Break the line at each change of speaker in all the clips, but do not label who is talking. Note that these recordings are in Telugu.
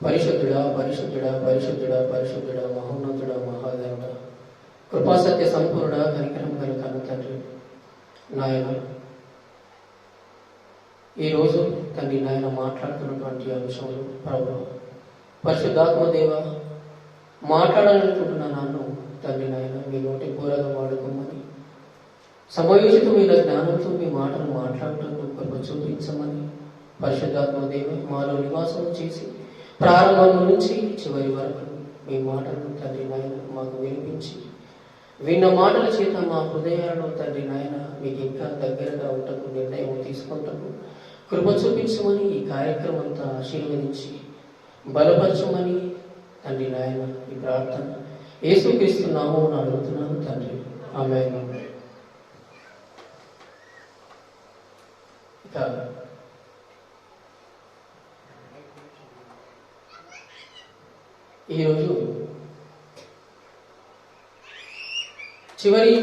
పరిశుద్ధుడా పరిశుద్ధుడా పరిశుద్ధుడా పరిశుద్ధుడా మహోన్నతుడా మహాదేవుడా కృపాసత్య సంపూర్ణుడా కనికరం గల కన్న తండ్రి నాయన, ఈరోజు తండ్రి నాయన మాట్లాడుతున్నటువంటి అంశంలో ప్రభు పరిశుద్ధాత్మదేవ మాట్లాడాలనుకుంటున్న నన్ను తండ్రి నాయన మీ నోటి పూరగా వాడుకోమని, సమయోచితమైన జ్ఞానంతో మీ మాటలు మాట్లాడటం కృప చూపించమని పరిశుద్ధాత్మదేవ మాలో నివాసం చేసి ప్రారంభం నుంచి చివరి వరకు మీ మాటలను తండ్రి నాయన మాకు వినిపించి, విన్న మాటల చేత మా హృదయాల్లో తండ్రి నాయన మీకు ఇంకా దగ్గరగా ఉండకు నిర్ణయం తీసుకుంటాము కృప చూపించమని, ఈ కార్యక్రమం అంతా ఆశీర్వదించి బలపరచమని తండ్రి నాయన ఈ ప్రార్థన యేసుక్రీస్తు నామమున అడుగుతున్నాను తండ్రి, ఆమేన్. ఇక ఈరోజు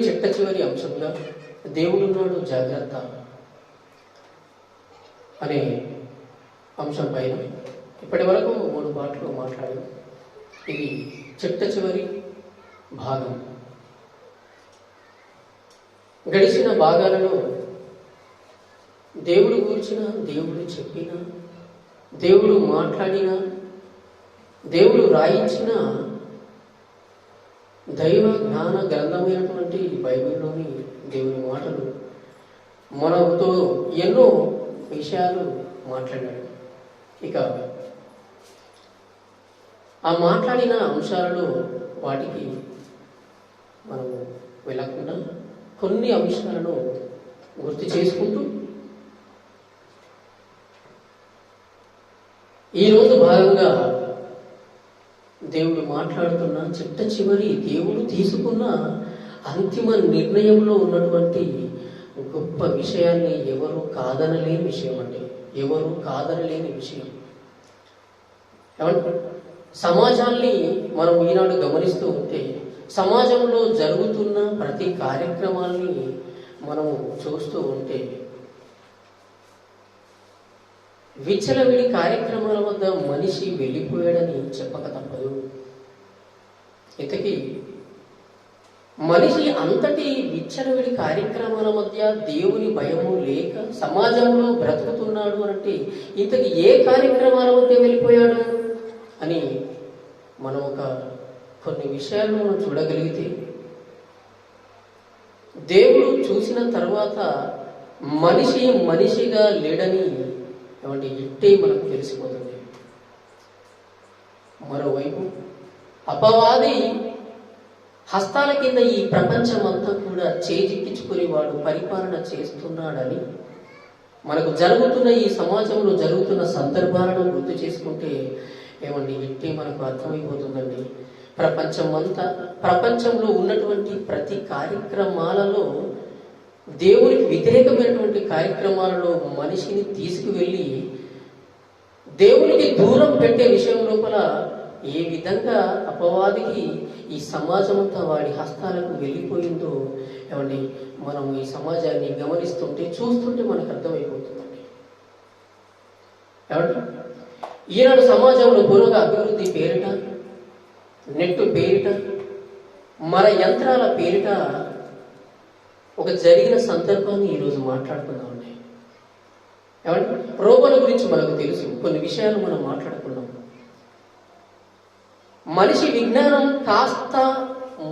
చిట్ట చివరి అంశంగా దేవుడున్నాడు జాగ్రత్త అనే అంశం పైన ఇప్పటి వరకు 3 పాటలు మాట్లాడాం. ఇది చిట్ట చివరి భాగం. గడిచిన భాగాలలో దేవుడు గురించిన, దేవుడు చెప్పిన, దేవుడు మాట్లాడిన, దేవుడు రాయించిన దైవ జ్ఞాన గ్రంథమైనటువంటి బైబిల్లోని దేవుని మాటలు మనతో ఎన్నో విషయాలు మాట్లాడాడు. ఇక ఆ మాట్లాడిన అంశాలలో వాటికి మనము వెళ్ళకుండా కొన్ని అంశాలను గుర్తు చేసుకుంటూ ఈరోజు భాగంగా దేవుడు మాట్లాడుతున్న చిట్ట చివరి దేవుడు తీసుకున్న అంతిమ నిర్ణయంలో ఉన్నటువంటి గొప్ప విషయాన్ని ఎవరు కాదనలేని విషయం అండి, ఎవరు కాదనలేని విషయం. ఏమంటే సమాజాన్ని మనం ఈనాడు గమనిస్తూ ఉంటే సమాజంలో జరుగుతున్న ప్రతి కార్యక్రమాన్ని మనము చూస్తూ ఉంటే విచ్చలవిడి కార్యక్రమాల వద్ద మనిషి వెళ్ళిపోయాడని చెప్పక తప్పదు. ఇంతకీ మనిషి అంతటి విచ్చలవిడి కార్యక్రమాల మధ్య దేవుని భయము లేక సమాజంలో బ్రతుకుతున్నాడు అంటే ఇంతకీ ఏ కార్యక్రమాల మధ్య వెళ్ళిపోయాడు అని మనం కొన్ని విషయాలను మనం చూడగలిగితే దేవుడు చూసిన తర్వాత మనిషి మనిషిగా లేడని ఏమంటే ఇట్టే మనకు తెలిసిపోతుంది. మరోవైపు అపవాది హస్తాల కింద ఈ ప్రపంచం అంతా కూడా చేజిక్కించుకుని వాడు పరిపాలన చేస్తున్నాడని మనకు జరుగుతున్న ఈ సమాజంలో జరుగుతున్న సందర్భాలను గుర్తు చేసుకుంటే ఏమండి ఇట్టే మనకు అర్థమైపోతుందండి. ప్రపంచంలో ఉన్నటువంటి ప్రతి కార్యక్రమాలలో దేవునికి వ్యతిరేకమైనటువంటి కార్యక్రమాలలో మనిషిని తీసుకువెళ్ళి దేవునికి దూరం పెట్టే విషయం లోపల ఏ విధంగా అపవాదికి ఈ సమాజం అంతా వాడి హస్తాలకు వెళ్ళిపోయిందో ఏమండి మనం ఈ సమాజాన్ని గమనిస్తుంటే చూస్తుంటే మనకు అర్థమైపోతుందండి. ఏమండి ఈనాడు సమాజంలో పురోగ అభివృద్ధి పేరిట, నెట్టు పేరిట, మన యంత్రాల పేరిట ఒక జరిగిన సందర్భాన్ని ఈరోజు మాట్లాడుకుందామండి. ఏమంటే రోబోల గురించి మనకు తెలుసు, కొన్ని విషయాలు మనం మాట్లాడుకున్నాం. మనిషి విజ్ఞానం కాస్త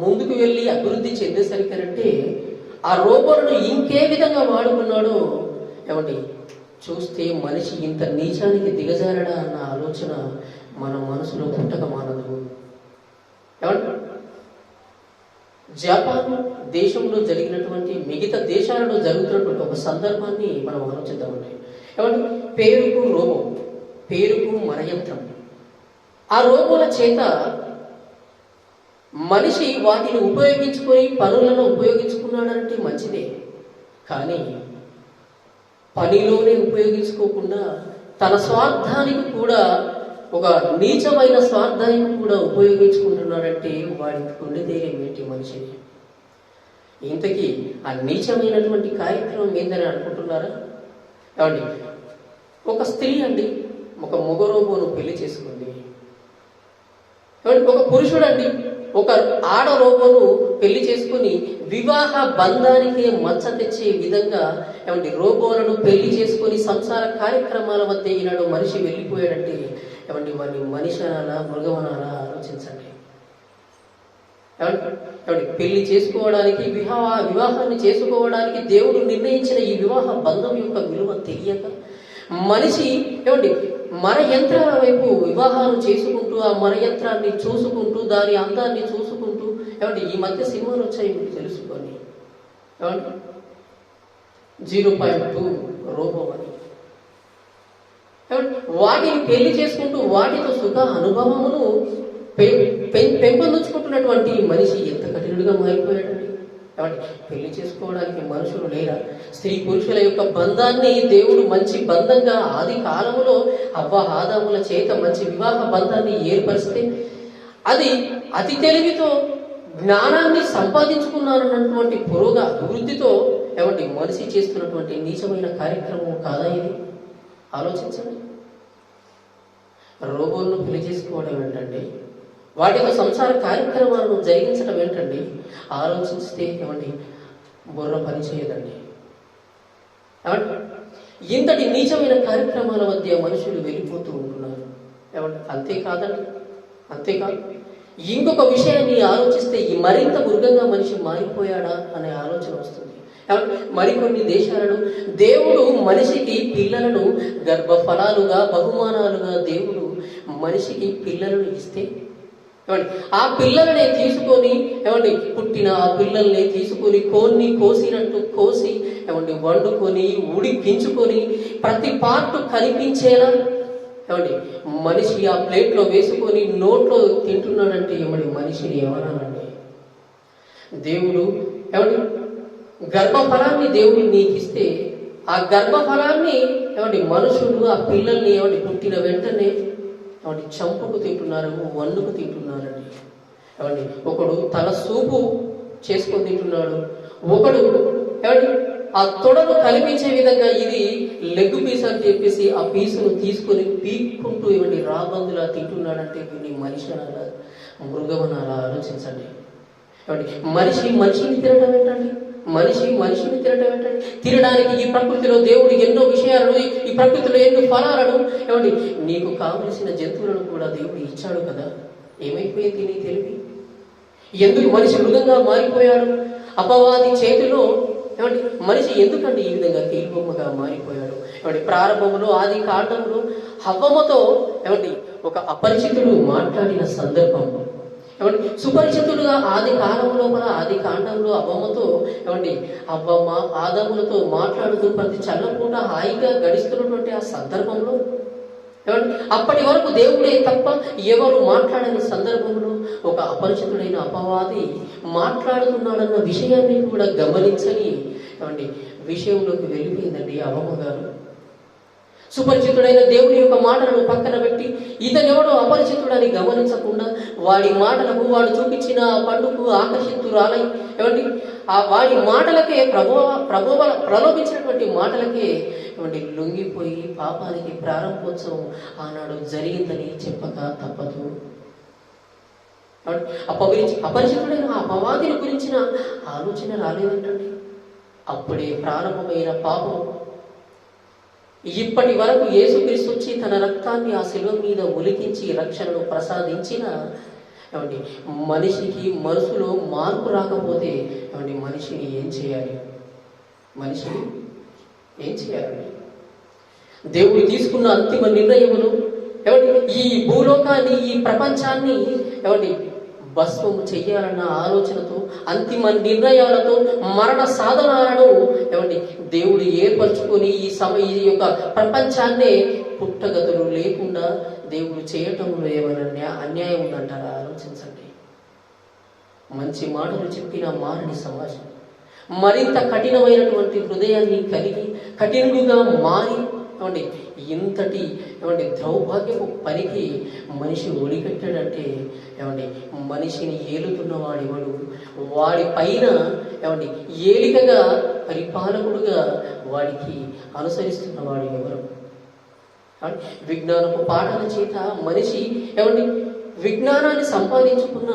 ముందుకు వెళ్ళి అభివృద్ధి చెందేసరికనంటే ఆ రోబోలను ఇంకే విధంగా వాడుకున్నాడో ఏమండి చూస్తే మనిషి ఇంత నీచానికి దిగజారడా అన్న ఆలోచన మన మనసులో పుట్టక మానదు. ఏమంటే జపాన్ దేశంలో జరిగినటువంటి మిగతా దేశాలలో జరుగుతున్నటువంటి ఒక సందర్భాన్ని మనం ఆలోచిద్దామండి. ఏమంటే పేరుకు రోబో, పేరుకు మన యంత్రం. ఆ రోబోల చేత మనిషి వాటిని ఉపయోగించుకొని పనులను ఉపయోగించుకున్నాడంటే మంచిదే, కానీ పనిలోనే ఉపయోగించుకోకుండా తన స్వార్థానికి కూడా, ఒక నీచమైన స్వార్థానికి కూడా ఉపయోగించుకుంటున్నాడంటే వాడికి గుండె ధైర్యం ఏంటి మనిషిని? ఇంతకీ ఆ నీచమైనటువంటి కార్యక్రమం ఏందని అనుకుంటున్నారా? ఏమండి ఒక స్త్రీ అండి ఒక మగ రోబోను పెళ్లి చేసుకుంది. ఒక పురుషుడండి ఒక ఆడ రోబోను పెళ్లి చేసుకుని వివాహ బంధానికి మచ్చ తెచ్చే విధంగా రోబోలను పెళ్లి చేసుకుని సంసార కార్యక్రమాల మధ్య ఈనాడు మనిషి వెళ్ళిపోయాడంటే వాడిని మనిషి అనాలా మృగమనాలా ఆలోచించండి. పెళ్లి చేసుకోవడానికి వివాహాన్ని చేసుకోవడానికి దేవుడు నిర్ణయించిన ఈ వివాహ బంధం యొక్క విలువ తెలియక మనిషి మర యంత్రాల వైపు వివాహాలు చేసుకుంటూ ఆ మర యంత్రాన్ని చూసుకుంటూ దాని అందాన్ని చూసుకుంటూ ఈ మధ్య సినిమాలు వచ్చాయి మీకు తెలుసుకొని 0.2 రోబో అని వాటిని పెళ్లి చేసుకుంటూ వాటితో సుఖ అనుభవమును పెంపొందించుకుంటున్నటువంటి మనిషి ఎంత కఠినుడిగా మారిపోయాడండి. పెళ్లి చేసుకోవడానికి మనుషులు లేరా? స్త్రీ పురుషుల యొక్క బంధాన్ని దేవుడు మంచి బంధంగా ఆది కాలములో ఆదాముల చేత మంచి వివాహ బంధాన్ని ఏర్పరిస్తే అది అతి తెలివితో జ్ఞానాన్ని సంపాదించుకున్నారన్నటువంటి పురోగ అభివృద్ధితో మనిషి చేస్తున్నటువంటి నీచమైన కార్యక్రమం కాదా ఇది? ఆలోచించండి. రోబోలను పెళ్లి చేసుకోవడం ఏంటండి? వాటితో సంసార కార్యక్రమాలను జరిగించడం ఏంటండి? ఆలోచిస్తే బుర్ర పని చేయదండి. ఇంతటి నీచమైన కార్యక్రమాల మధ్య మనుషులు వెళ్ళిపోతూ ఉంటున్నారు. అంతేకాదు ఇంకొక విషయాన్ని ఆలోచిస్తే మరింత మృగంగా మనిషి మారిపోయాడా అనే ఆలోచన వస్తుంది. మరికొన్ని దేశాలలో దేవుడు మనిషికి పిల్లలను గర్భఫలాలుగా బహుమానాలుగా దేవుడు మనిషికి పిల్లలను ఇస్తే ఆ పిల్లలనే తీసుకొని పుట్టిన ఆ పిల్లల్ని తీసుకొని కోసినట్టు కోసి వండుకొని ఉడికించుకొని ప్రతి పార్ట్ కనిపించేలా మనిషి ఆ ప్లేట్లో వేసుకొని నోట్లో తింటున్నాడంటే మనిషిని ఏమనాలండి? దేవుడు గర్భఫలాన్ని దేవుడు నీకు ఇస్తే ఆ గర్భఫలాన్ని మనుషులు ఆ పిల్లల్ని పుట్టిన వెంటనే చంపుకు తింటున్నారు, వండుకు తింటున్నారండి. ఒకడు తల సూపు చేసుకొని తింటున్నాడు, ఒకడు ఆ తొడను కనిపించే విధంగా ఇది లెగ్ పీస్ అని చెప్పేసి ఆ పీసును తీసుకొని పీక్కుంటూ రాబందులా తింటున్నాడంటే వీడిని మనిషి అనాలా మృగమనాలా ఆలోచించండి. మనిషిని తినడం ఏంటండి? మనిషిని తినడం ఏంటండి? తినడానికి ఈ ప్రకృతిలో దేవుడు ఎన్నో విషయాలను, ఈ ప్రకృతిలో ఎన్నో ఫలాలను నీకు కావలసిన జంతువులను కూడా దేవుడు ఇచ్చాడు కదా. ఏమైపోయింది నీ తెలివి? ఎందుకు మనిషి మృగంగా మారిపోయాడు? అపవాది చేతిలో మనిషి ఎందుకండి ఈ విధంగా కీలుబొమ్మగా మారిపోయాడు? ప్రారంభంలో ఆది కాండంలో హవ్వమ్మతో ఒక అపరిచితుడు మాట్లాడిన సందర్భం, సుపరిచితుడుగా ఆది కాండంలో అవ్వమ్మతో అవ్వమ్మ ఆదాములతో మాట్లాడుతూ ప్రతి చల్లపూట హాయిగా గడిస్తున్నటువంటి ఆ సందర్భంలో అప్పటి వరకు దేవుడే తప్ప ఎవరు మాట్లాడని సందర్భంలో ఒక అపరిచితుడైన అపవాది మాట్లాడుతున్నాడన్న విషయాన్ని కూడా గమనించని విషయంలోకి వెళ్ళిపోయిందండి అవ్వమ్మ గారు. సుపరిచితుడైన దేవుని యొక్క మాటలను పక్కన పెట్టి ఇతనెవడో అపరిచితుడని గమనించకుండా వాడి మాటలకు, వాడు చూపించిన పండుకు ఆకర్షితురాలై వాడి మాటలకే ప్రలోభించినటువంటి మాటలకే లొంగిపోయి పాపానికి ప్రారంభోత్సవం ఆనాడు జరిగిందని చెప్పక తప్పదు. అపరిచితుడైన ఆ అపవాదిని గురించిన ఆలోచన రాలేదంటండి. అప్పుడే ప్రారంభమైన పాపం ఇప్పటి వరకు యేసుక్రీస్తు వచ్చి తన రక్తాన్ని ఆ శిలువ మీద ఒలికించి రక్షణను ప్రసాదించిన మనిషికి మనసులో మార్పు రాకపోతే మనిషిని ఏం చేయాలి? దేవుడు తీసుకున్న అంతిమ నిర్ణయములు ఈ భూలోకాన్ని, ఈ ప్రపంచాన్ని భస్మము చెయ్యాలన్న ఆలోచనతో, అంతిమ నిర్ణయాలతో, మరణ సాధనాలను దేవుడు ఏర్పరచుకొని ఈ యొక్క ప్రపంచాన్నే పుట్టగతులు లేకుండా దేవుడు చేయటంలో ఏమైనా అన్యాయం ఉందంటారా? ఆలోచించండి. మంచి మాటలు చెప్పిన మారని సమాజం మరింత కఠినమైనటువంటి హృదయాన్ని కలిగి కఠినుడుగా మారి ఇంతటి దౌర్భాగ్యపు పనికి మనిషి ఒడికట్టాడంటే మనిషిని ఏలుతున్న వాడెవడు? వాడి పైన ఏలికగా పరిపాలకుడుగా వాడికి అనుసరిస్తున్న వాడు ఎవరు? విజ్ఞానపు పాఠాల చేత మనిషి విజ్ఞానాన్ని సంపాదించుకున్న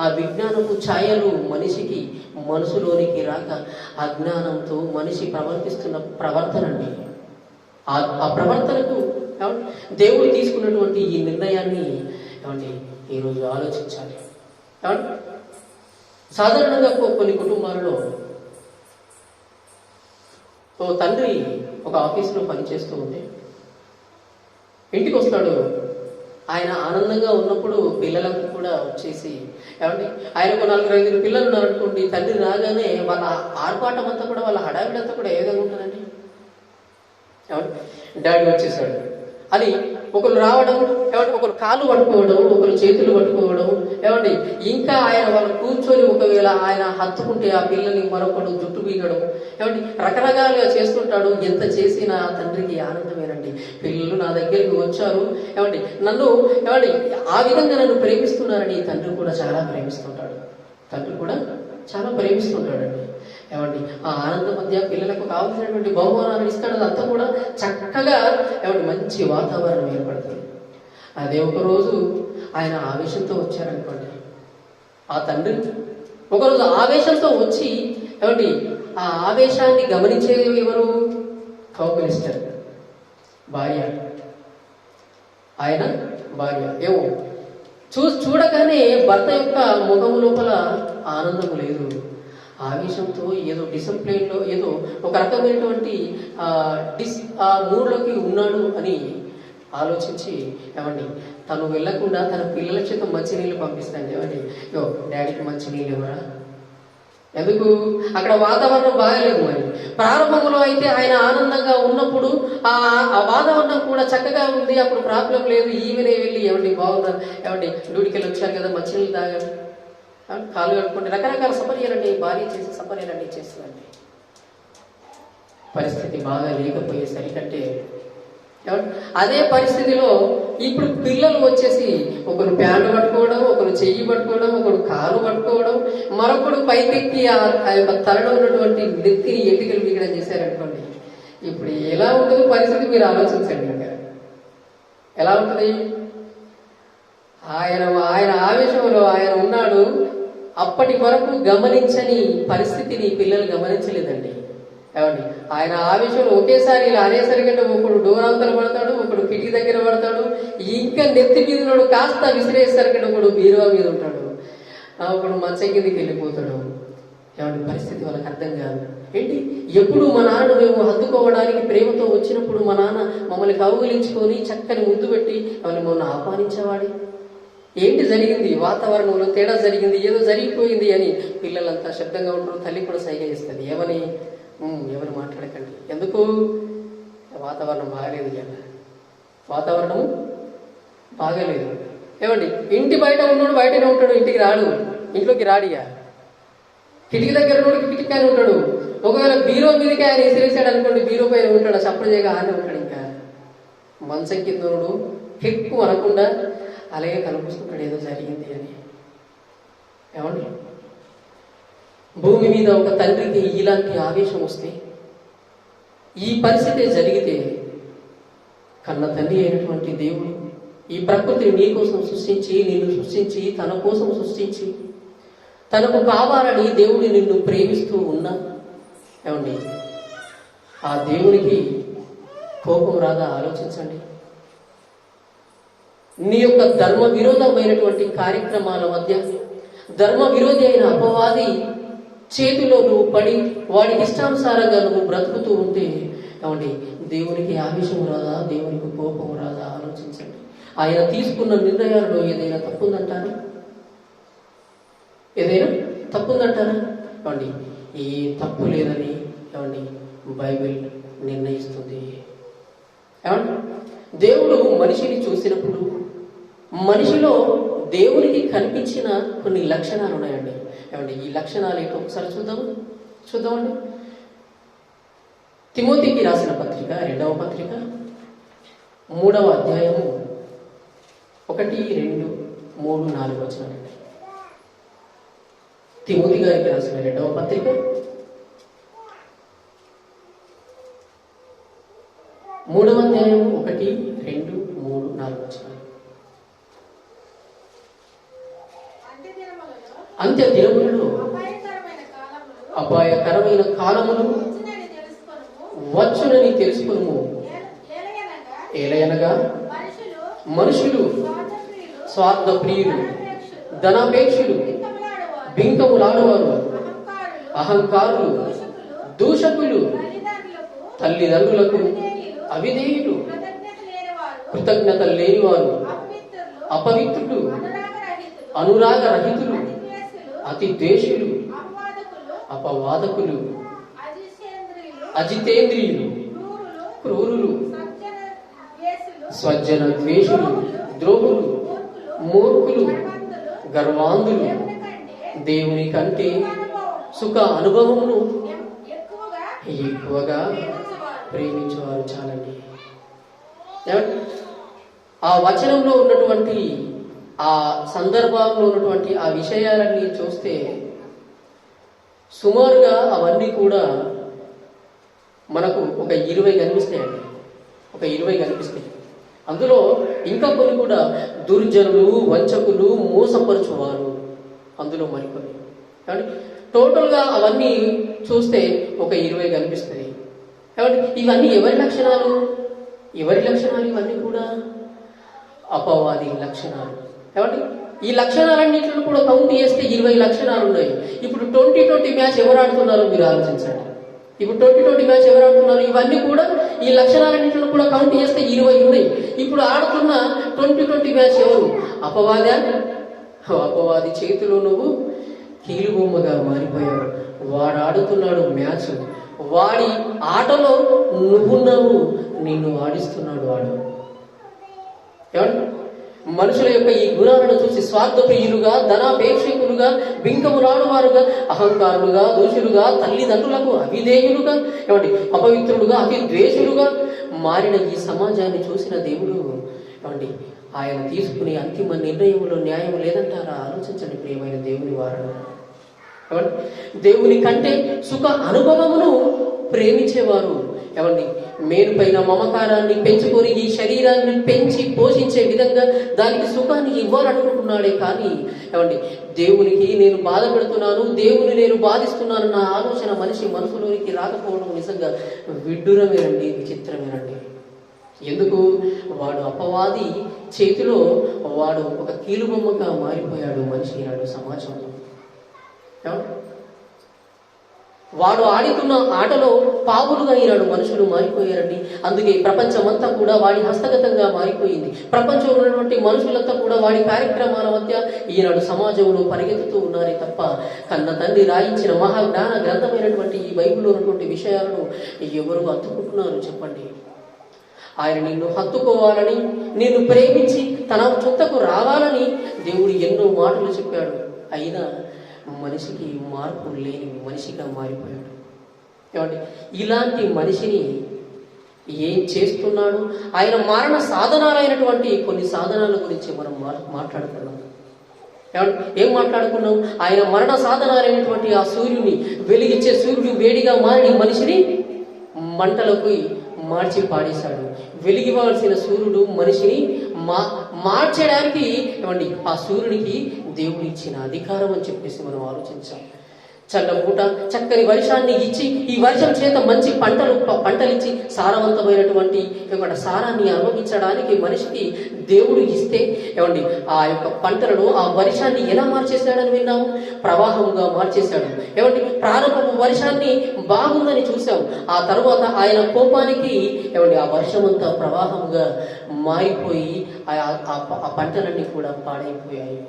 ఆ విజ్ఞానపు ఛాయలు మనసులోనికి రాక అజ్ఞానంతో మనిషి ప్రవర్తిస్తున్న ప్రవర్తన అండి. ఆ ప్రవర్తనకు దేవుడు తీసుకున్నటువంటి ఈ నిర్ణయాన్ని ఏమండి ఈరోజు ఆలోచించాలి. సాధారణంగా కొన్ని కుటుంబాలలో ఓ తండ్రి ఒక ఆఫీసులో పనిచేస్తూ ఉంటే ఇంటికి వస్తాడు. ఆయన ఆనందంగా ఉన్నప్పుడు పిల్లలకు కూడా వచ్చేసి ఏమండి ఆయనకు 4-5 పిల్లలు ఉన్నారనుకోండి, తండ్రి రాగానే వాళ్ళ ఆర్పాటం అంతా కూడా, వాళ్ళ హడావిడంతా కూడా ఏ విధంగా ఉంటుందండి. ఏమండి డాడీ వచ్చేసాడు అని ఒకరు రావడం, ఏమంటే ఒకరు కాళ్ళు పట్టుకోవడం, ఒకరు చేతులు పట్టుకోవడం, ఏమండి ఇంకా ఆయన వాళ్ళు కూర్చొని ఒకవేళ ఆయన హత్తుకుంటే ఆ పిల్లల్ని మరొకడు జుట్టు బీగడం, ఏమండి రకరకాలుగా చేస్తుంటాడు. ఎంత చేసినా తండ్రికి ఆనందమేనండి. పిల్లలు నా దగ్గరికి వచ్చారు, ఏమండి నన్ను ఏమండి ఆ విధంగా నన్ను ప్రేమిస్తున్నారని తండ్రి కూడా చాలా ప్రేమిస్తుంటాడు. ఏమండి ఆ ఆనందం మధ్య పిల్లలకు కావాల్సినటువంటి బహుమానాలు ఇస్తాడు. అదంతా కూడా చక్కగా ఏమండి మంచి వాతావరణం ఏర్పడుతుంది. అదే ఒకరోజు ఆయన ఆవేశంతో వచ్చారనుకోండి, ఆ తండ్రి ఒకరోజు ఆవేశంతో వచ్చి ఏమండి ఆ ఆవేశాన్ని గమనించేది ఎవరు? కౌగిలిస్తారు భార్య. ఆయన భార్య ఏమో చూడగానే భర్త యొక్క ముఖము లోపల ఆనందం లేదు. ఆవేశంతో ఏదో డిసిప్లిన్లో ఏదో ఒక రకమైనటువంటి మూడ్లోకి ఉన్నాడు అని ఆలోచించి ఏమండి తను వెళ్లకుండా తన పిల్లల చేత మంచినీళ్ళు పంపిస్తాను. ఏమండి డాడీకి మంచినీళ్ళు ఎవరా? ఎందుకు? అక్కడ వాతావరణం బాగాలేదు. మరి ప్రారంభంలో అయితే ఆయన ఆనందంగా ఉన్నప్పుడు ఆ వాతావరణం కూడా చక్కగా ఉంది, అప్పుడు ప్రాబ్లం లేదు. ఈమెనే వెళ్ళి ఏమండి బాగున్నారు, ఏమండి డ్యూటీకి వెళ్ళి వచ్చారు కదా మంచినీళ్ళు తాగాలి, కాలు కట్టుకోండి, రకరకాల సపర్యాలండి భార్య చేసే సపర్యాలన్నీ చేస్తుందండి. పరిస్థితి బాగా లేకపోయేసరికంటే అదే పరిస్థితిలో ఇప్పుడు పిల్లలు వచ్చేసి ఒకరు ప్యాంటు పట్టుకోవడం, ఒకరు చెయ్యి పట్టుకోవడం, ఒకరు కాలు పట్టుకోవడం, మరొకడు పైకెక్కి ఆ యొక్క తలలో ఉన్నటువంటి నెత్తిని ఎటుకలు మిగడం చేశారనుకోండి, ఇప్పుడు ఎలా ఉంటుంది పరిస్థితి మీరు ఆలోచించండి. ఇంకా ఎలా ఉంటుంది? ఆయన ఆవేశంలో ఆయన ఉన్నాడు. అప్పటి వరకు గమనించని పరిస్థితిని పిల్లలు గమనించలేదండి. ఏమండి ఆయన ఆవేశంలో ఒకేసారి ఇలా అనేసరికంటే ఒకడు డోరాంతర పడతాడు, ఒకడు కిటికీ దగ్గర పడతాడు, ఇంకా నెత్తి మీద ఉన్నాడు కాస్త విసిరేసరికంటే ఒకడు బీరువా మీద ఉంటాడు, ఒకడు మంచం కిందికి వెళ్ళిపోతాడు. ఏమండి పరిస్థితి వాళ్ళకి అర్థం కాదు. ఏంటి ఎప్పుడు మా నాన్న మేము హత్తుకోవడానికి ప్రేమతో వచ్చినప్పుడు మా నాన్న మమ్మల్ని కౌగిలించుకొని చక్కని ముద్దు పెట్టి మమ్మల్ని ఆహ్వానించేవాడి, ఏంటి జరిగింది? వాతావరణంలో తేడా జరిగింది, ఏదో జరిగిపోయింది అని పిల్లలంతా శబ్దంగా ఉంటారు. తల్లి కూడా సైగ చేస్తుంది, ఏమని? ఎవరు మాట్లాడకండి. ఎందుకు? వాతావరణం బాగాలేదు కదా, వాతావరణం బాగాలేదు. ఏమండి ఇంటి బయట ఉన్నాడు బయటనే ఉంటాడు, ఇంట్లోకి రాడిగా. కిటికీ దగ్గర ఉన్నాడు కిటికీనే ఉంటాడు. ఒకవేళ బీరో మీదకి ఆయన విసిరేసాడు అనుకోండి, బీరో పైన ఉంటాడు, సప్పుడు చేయగా ఆనే ఉంటాడు. ఇంకా మంచం కింద ఉన్నాడు, ఎక్కువ అనకుండా అలాగే కనిపిస్తుంటాడు ఏదో జరిగింది అని. ఏమండి భూమి మీద ఒక తండ్రికి ఇలాంటి ఆవేశం వస్తే, ఈ పరిస్థితి జరిగితే, కన్న తండ్రి అయినటువంటి దేవుడు ఈ ప్రకృతిని నీ కోసం సృష్టించి, నిన్ను సృష్టించి, తన కోసం సృష్టించి, తనకు కావాలని దేవుడు నిన్ను ప్రేమిస్తూ ఉన్నా, ఏమండి ఆ దేవునికి కోపం రాదా? ఆలోచించండి. నీ యొక్క ధర్మ విరోధమైనటువంటి కార్యక్రమాల మధ్య ధర్మ విరోధి అయిన అపవాది చేతిలో నువ్వు పడి వాడికి ఇష్టానుసారంగా నువ్వు బ్రతుకుతూ ఉంటే, ఏమండి దేవునికి ఆవేశం రాదా? దేవునికి కోపం రాదా? ఆలోచించండి. ఆయన తీసుకున్న నిర్ణయాలలో ఏదైనా తప్పుందంటారా? ఏమండి ఏ తప్పు లేదని ఏమండి బైబిల్ నిర్ణయిస్తుంది. ఏమండి దేవుడు మనిషిని చూసినప్పుడు మనిషిలో దేవునికి కనిపించిన కొన్ని లక్షణాలు ఉన్నాయండి. ఏమండి ఈ లక్షణాలు ఏంటో ఒకసారి చూద్దామండి. తిమోతికి రాసిన పత్రిక 2వ పత్రిక 3వ అధ్యాయము 1, 2, 3, 4 వచనాలండి. తిమోతి గారికి రాసిన 2వ పత్రిక 3వ అధ్యాయం 1, 2, 3, 4 వచనాలు. అంత్య దినములలో అపాయకరమైన కాలములు వచ్చునని తెలుసుకొనుము. ఏలయనగా మనుషులు స్వార్థ ప్రియులు, ధనాపేక్షులు, బింకములాడువారు, అహంకారులు, దూషకులు, తల్లిదండ్రులకు అవిధేయులు, కృతజ్ఞత లేనివారు, అపవిత్రులు, అనురాగ రహితులు, అతి ద్వేషులు, అపవాదకులు, అజితేంద్రియులు, క్రూరులు, స్వజన ద్వేషులు, ద్రోహులు, మూర్ఖులు, గర్వాంధులు, దేవుని కంటే సుఖ అనుభవమును ఎక్కువగా ప్రేమించేవారు. చాలండి. ఆ వచనంలో ఉన్నటువంటి ఆ సందర్భంలో ఉన్నటువంటి ఆ విషయాలన్నీ చూస్తే సుమారుగా అవన్నీ కూడా మనకు ఒక 20 కనిపిస్తాయండి. ఒక 20 కనిపిస్తాయి. అందులో ఇంకా కొన్ని కూడా దుర్జనులు, వంచకులు, మోసపరచువారు, అందులో మరికొన్ని. కాబట్టి టోటల్గా అవన్నీ చూస్తే ఒక 20 కనిపిస్తుంది. కాబట్టి ఇవన్నీ ఎవరి లక్షణాలు? ఇవన్నీ కూడా అపవాది లక్షణాలు. కాబట్టి ఈ లక్షణాలన్నింటిని కూడా కౌంట్ చేస్తే 20 లక్షణాలు ఉన్నాయి. ఇప్పుడు 2020 మ్యాచ్ ఎవరు ఆడుతున్నారో మీరు ఆలోచించండి. ఇప్పుడు 2020 మ్యాచ్ ఎవరు ఆడుతున్నారు? ఇవన్నీ కూడా ఈ లక్షణాలన్నింటిని కూడా కౌంట్ చేస్తే 20 ఉన్నాయి. ఇప్పుడు ఆడుతున్న 2020 మ్యాచ్ ఎవరు? అపవాది చేతిలో నువ్వు కీలుబొమ్మగా మారిపోయావు. వాడు ఆడుతున్నాడు మ్యాచ్. వాడి ఆటలో నువ్వున్నావు, నిన్ను ఆడిస్తున్నాడు వాడు. ఏమండి? మనుషుల యొక్క ఈ గుణాలను చూసి స్వార్థప్రియులుగా, ధనాపేక్షకులుగా, బింకములాడువారుగా, అహంకారులుగా, దోషులుగా, తల్లిదండ్రులకు అవిధేయులుగా, ఏమండి అపవిత్రులుగా, అతి ద్వేషులుగా మారిన ఈ సమాజాన్ని చూసిన దేవుడు ఏమండి ఆయన తీసుకునే అంతిమ నిర్ణయంలో న్యాయం లేదంటారా? ఆలోచించండి ప్రియమైన దేవుని వారను. దేవుని కంటే సుఖ అనుభవమును ప్రేమించేవారు. ఏమండి మేలుపైన మమకారాన్ని పెంచుకొని ఈ శరీరాన్ని పెంచి పోషించే విధంగా దానికి సుఖాన్ని ఇవ్వాలనుకుంటున్నాడే కానీ ఏమండి దేవునికి నేను బాధపడుతున్నాను, దేవుని నేను బాధిస్తున్నానన్న ఆలోచన మనిషి మనసులోనికి రాకపోవడం నిజంగా విడ్డూరమేనండి, విచిత్రమేనండి. ఎందుకు? వాడు అపవాది చేతిలో వాడు ఒక కీలుబొమ్మగా మారిపోయాడు మనిషి ఈనాడు సమాజంలో. వాడు ఆడుతున్న ఆటలో పావులుగా ఈనాడు మనుషులు మారిపోయారండి. అందుకే ప్రపంచమంతా కూడా వాడి హస్తగతంగా మారిపోయింది. ప్రపంచంలో ఉన్నటువంటి మనుషులంతా కూడా వాడి కార్యక్రమాల మధ్య ఈనాడు సమాజంలో పరిగెత్తుతూ ఉన్నారే తప్ప కన్న తండ్రి రాయించిన మహాజ్ఞాన గ్రంథమైనటువంటి ఈ బైబిల్లో ఉన్నటువంటి విషయాలను ఎవరు హత్తుకుంటున్నారు చెప్పండి? ఆయన నిన్ను హత్తుకోవాలని, నిన్ను ప్రేమించి తన చుట్టకు రావాలని దేవుడు ఎన్నో మాటలు చెప్పాడు. అయినా మనిషికి మార్పు లేని మనిషిగా మారిపోయాడు. ఏమండి ఇలాంటి మనిషిని ఏం చేస్తున్నాడు? ఆయన మరణ సాధనాలైనటువంటి కొన్ని సాధనాల గురించి మనం మాట్లాడుకున్నాం. ఏం మాట్లాడుకున్నాం? ఆయన మరణ సాధనాలైనటువంటి ఆ సూర్యుని వెలిగించే సూర్యుడు వేడిగా మారి మనిషిని మంటలకు మార్చి పాడేశాడు. వెలిగివ్వాల్సిన సూర్యుడు మనిషిని మార్చడానికి ఏమండి ఆ సూర్యునికి దేవుడు ఇచ్చిన అధికారం అని చెప్పేసి మనం ఆలోచించాం. చల్లపూట చక్కని వర్షాన్ని ఇచ్చి ఈ వర్షం చేత మంచి పంటలిచ్చి సారవంతమైనటువంటి సారాన్ని అనుభవించడానికి మనిషికి దేవుడు ఇస్తే ఏమండి ఆ యొక్క పంటలను ఆ వర్షాన్ని ఎలా మార్చేశాడని విన్నాము? ప్రవాహంగా మార్చేశాడు. ఏమండి ప్రారంభపు వర్షాన్ని బాగుందని చూసాం. ఆ తర్వాత ఆయన కోపానికి ఏమండి ఆ వర్షమంతా ప్రవాహంగా మారిపోయి ఆ పంటలన్నీ కూడా పాడైపోయాయి.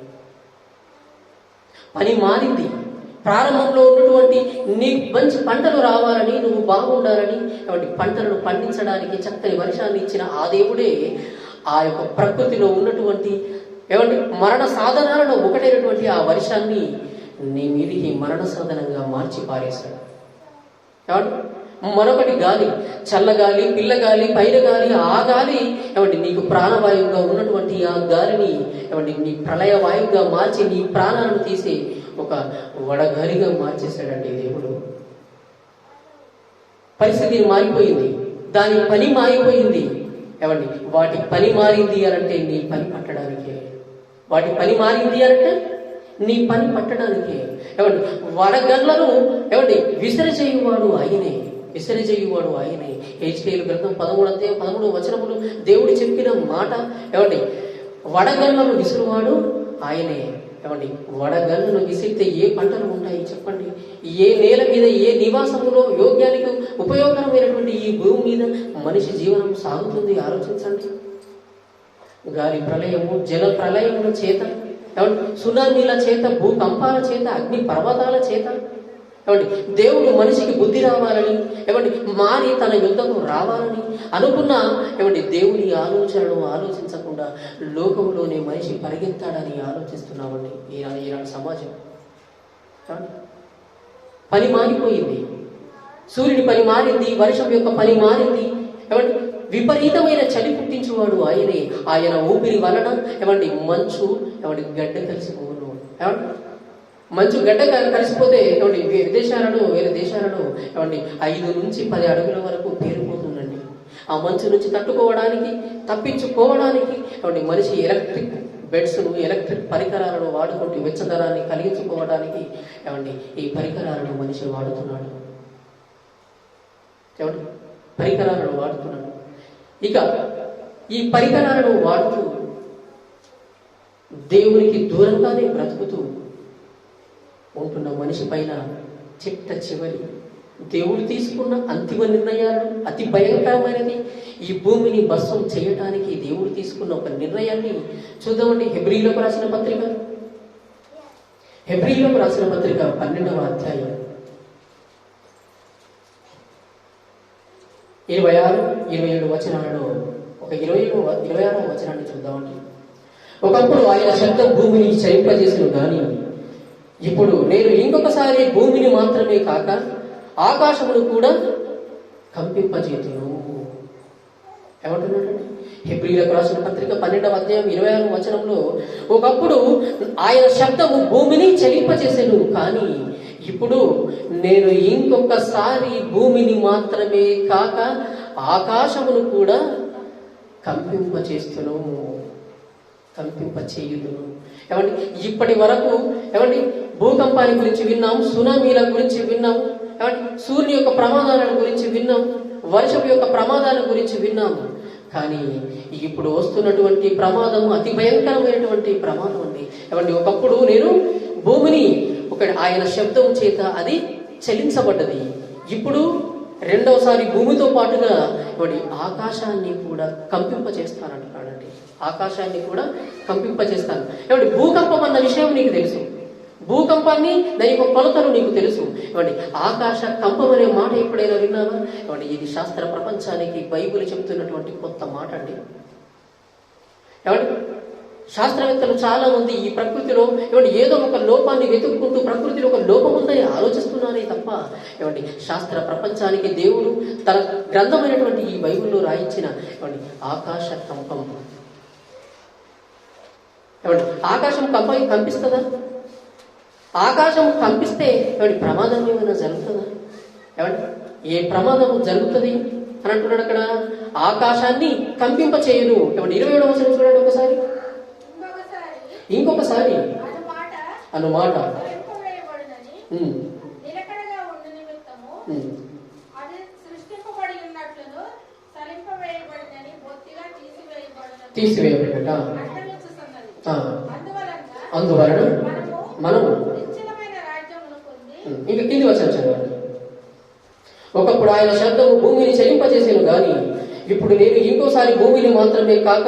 పని మారింది. ప్రారంభంలో ఉన్నటువంటి నీకు మంచి పంటలు రావాలని, నువ్వు బాగుండాలని పంటలను పండించడానికి చక్కని వర్షాన్ని ఇచ్చిన ఆ దేవుడే ఆ యొక్క ప్రకృతిలో ఉన్నటువంటి మరణ సాధనాలలో ఒకటైనటువంటి ఆ వర్షాన్ని నీ మీదికి మరణ సాధనంగా మార్చి పారేశాడు. మరొకటి గాలి, చల్లగాలి, పిల్లగాలి, పైన గాలి, ఆ గాలి నీకు ప్రాణవాయువుగా ఉన్నటువంటి ఆ గాలిని నీ ప్రళయ వాయువుగా మార్చి నీ ప్రాణాలను తీసి ఒక వడగాలిగా మార్చేశాడండి దేవుడు. పరిస్థితి మారిపోయింది, దాని పని మారిపోయింది. వాటి పని మారింది అనంటే నీ పని పట్టడానికే. వాటి పని మారింది అనంటే నీ పని పట్టడానికే. ఏమండి, వడగళ్లను ఏమండి విసిరిచేయువాడు ఆయనే, విసిరిచేయువాడు ఆయనే. హెచ్కేలు గ్రంథం 13:13 దేవుడు చెప్పిన మాట ఏమండి, వడగళ్లను విసురువాడు ఆయనే. ఏమండి, వడగళ్లను విసిరితే ఏ పంటలు ఉంటాయి చెప్పండి? ఏ నేల మీద, ఏ నివాసములో యోగ్యానికి ఉపయోగకరమైనటువంటి ఈ భూమి మీద మనిషి జీవనం సాగుతుంది? ఆలోచించండి. గాలి ప్రళయము, జల ప్రళయముల చేత, ఏమండి సునామీల చేత, భూకంపాల చేత, అగ్ని పర్వతాల చేత, ఏమండి దేవుడు మనిషికి బుద్ధి రావాలని, ఏమండి మారి తన యుద్ధకు రావాలని అనుకున్నా, ఏమండి దేవుని ఆలోచనను ఆలోచించకుండా లోకంలోనే మనిషి పరిగెత్తాడని ఆలోచిస్తున్నామండి ఈనాడు సమాజం. పని మారిపోయింది, సూర్యుడి పని మారింది, వర్షం యొక్క పని మారింది. ఏమండి విపరీతమైన చలి పుట్టించేవాడు ఆయనే. ఆయన ఊపిరి వలన ఏమండి మంచు ఏమండి గడ్డ కలిసిపోను. ఏమండి మంచు గడ్డ కలిసిపోతే ఏమండి వేరే దేశాలలో ఏమండి 5 నుంచి 10 అడుగుల వరకు పేరుపోతుందండి. ఆ మంచు నుంచి తట్టుకోవడానికి, తప్పించుకోవడానికి ఏమండి మనిషి ఎలక్ట్రిక్ బెడ్స్ను, ఎలక్ట్రిక్ పరికరాలను వాడుకుంటూ వెచ్చదనాన్ని కలిగించుకోవడానికి ఏమండి ఈ పరికరాలను మనిషి వాడుతున్నాడు. ఏమండి పరికరాలను వాడుతున్నాడు. ఇక ఈ పరికరాలను వాడుతూ దేవునికి దూరంగానే బ్రతుకుతూ ఉంటున్న మనిషి పైన చిట్ట చివరి దేవుడు తీసుకున్న అంతిమ నిర్ణయాలు అతి భయంకరమైనది. ఈ భూమిని భస్మం చేయటానికి దేవుడు తీసుకున్న ఒక నిర్ణయాన్ని చూద్దామండి. హెబ్రీయులకు రాసిన పత్రిక 12వ అధ్యాయం 26-27 వచనాలలో ఒక 26వ వచనాన్ని చూద్దామండి. ఒకప్పుడు ఆయన శబ్దం భూమిని చలింపజేసిన గాని ఇప్పుడు నేను ఇంకొకసారి భూమిని మాత్రమే కాక ఆకాశమును కూడా కంపింపజేతును. ఏమంటున్నాడండి? హెబ్రీయులకు రాసిన పత్రిక 12వ అధ్యాయం 26వ వచనంలో ఒకప్పుడు ఆయన శబ్దము భూమిని చలింపజేసెను, కానీ ఇప్పుడు నేను ఇంకొకసారి భూమిని మాత్రమే కాక ఆకాశమును కూడా కంపింపచేయుదును. ఏమండి ఇప్పటి వరకు ఏమండి భూకంపాల గురించి విన్నాం, సునామీల గురించి విన్నాం, ఏమండి సూర్యుని యొక్క ప్రమాదాల గురించి విన్నాం, వర్షం యొక్క ప్రమాదాల గురించి విన్నాము. కానీ ఇప్పుడు వస్తున్నటువంటి ప్రమాదం అతి భయంకరమైనటువంటి ప్రమాదం అండి. ఏమండి ఒకప్పుడు నేను భూమిని ఆయన శబ్దం చేత అది చలించబడ్డది. ఇప్పుడు రెండవసారి భూమితో పాటుగా ఏమండి ఆకాశాన్ని కూడా కంపింపచేస్తానంటున్నాడండి. ఆకాశాన్ని కూడా కంపింపచేస్తాను. ఏమండి భూకంపం అన్న విషయం నీకు తెలుసు, భూకంపాన్ని దాని యొక్క కొలతలు నీకు తెలుసు. ఏమండి ఆకాశ కంపం అనే మాట ఎప్పుడైనా విన్నావా? ఏమండి ఇది శాస్త్ర ప్రపంచానికి బైబిల్ చెబుతున్నటువంటి కొత్త మాట అండి. ఏమండి శాస్త్రవేత్తలు చాలా మంది ఈ ప్రకృతిలో ఏమండి ఏదో ఒక లోపాన్ని వెతుక్కుంటూ ప్రకృతిలో ఒక లోపం ఉందని ఆలోచిస్తున్నారే తప్ప ఏమండి శాస్త్ర ప్రపంచానికి దేవుడు తన గ్రంథమైనటువంటి ఈ బైబిల్లో రాయించిన ఏమండి ఆకాశ కంపం, ఏమండి ఆకాశం కంపిస్తుందా? ఆకాశం కంపిస్తే ఏమండి ప్రమాదం ఏమైనా జరుగుతుందా? ఏమండి ఏ ప్రమాదము జరుగుతుంది అని అంటున్నాడు అక్కడ. ఆకాశాన్ని కంపింపచేయును. ఏమండి 27వ వచనం చూడండి ఒకసారి. ఇంకొకసారి అన్నమాట తీసివేయబడట. అందువలన మనము ఇంకా కింది వచ్చాను చదవండి. ఒకప్పుడు ఆయన శబ్దము భూమిని చలింపజేసేను గాని ఇప్పుడు నేను ఇంకోసారి భూమిని మాత్రమే కాక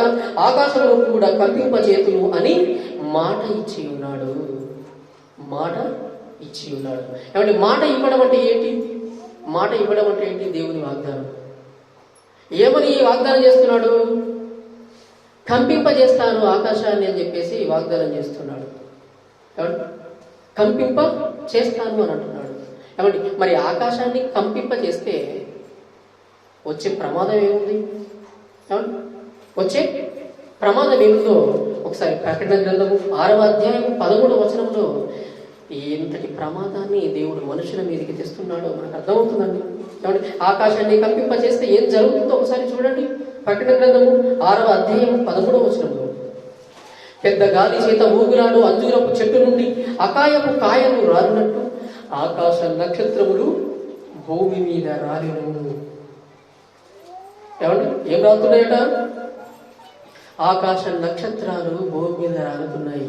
ఆకాశంలో కూడా కంపింపచేతును అని మాట ఇచ్చి ఉన్నాడు. ఏమంటే మాట ఇవ్వడం అంటే ఏంటి? మాట ఇవ్వడం అంటే ఏంటి? దేవుని వాగ్దానం. ఏమని వాగ్దానం చేస్తున్నాడు? కంపింపజేస్తాను ఆకాశాన్ని అని చెప్పేసి వాగ్దానం చేస్తున్నాడు. కంపింప చేస్తాను అని అంటున్నాడు. ఏమండి మరి ఆకాశాన్ని కంపింప చేస్తే వచ్చే ప్రమాదం ఏముంది? వచ్చే ప్రమాదం ఏమిటో ఒకసారి ప్రకటన గ్రంథము 6వ అధ్యాయం 13వ వచనంలో ఎంతటి ప్రమాదాన్ని దేవుడు మనుషుల మీదకి తెస్తున్నాడో మనకు అర్థమవుతుందండి. ఏమంటే ఆకాశాన్ని కంపింప చేస్తే ఏం జరుగుతుందో ఒకసారి చూడండి. ప్రకటన గ్రంథము 6వ అధ్యాయం 13వ వచనంలో పెద్ద గాలి చేత ఊగులాడు అంజూరపు చెట్టు నుండి అకాయపు కాయలు రాలినట్టు ఆకాశ నక్షత్రములు భూమి మీద రాలిను. ఏమండి ఏం రాలుతున్నాయట? ఆకాశ నక్షత్రాలు భూమి మీద రాలుతున్నాయి.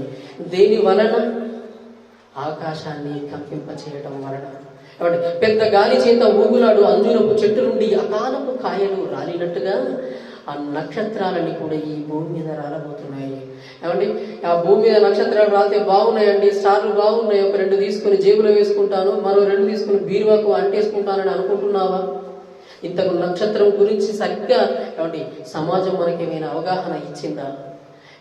దేని వలన? ఆకాశాన్ని కంపింపచేయటం వలన. ఏమండి పెద్ద గాలి చేత ఊగులాడు అంజూరపు చెట్టు నుండి అకాలపు కాయలు రాలినట్టుగా ఆ నక్షత్రాలని కూడా ఈ భూమి మీద రాలబోతున్నాయి. ఏమండి ఆ భూమి మీద నక్షత్రాలు రాలితే బాగున్నాయండి, స్టార్లు బాగున్నాయి, ఒక 2 తీసుకుని జేబులో వేసుకుంటాను, మరో 2 తీసుకుని బీరువాకు అంటేసుకుంటానని అనుకుంటున్నావా? ఇంతకు నక్షత్రం గురించి సరిగ్గా ఏమండి సమాజం మనకేమైనా అవగాహన ఇచ్చిందా?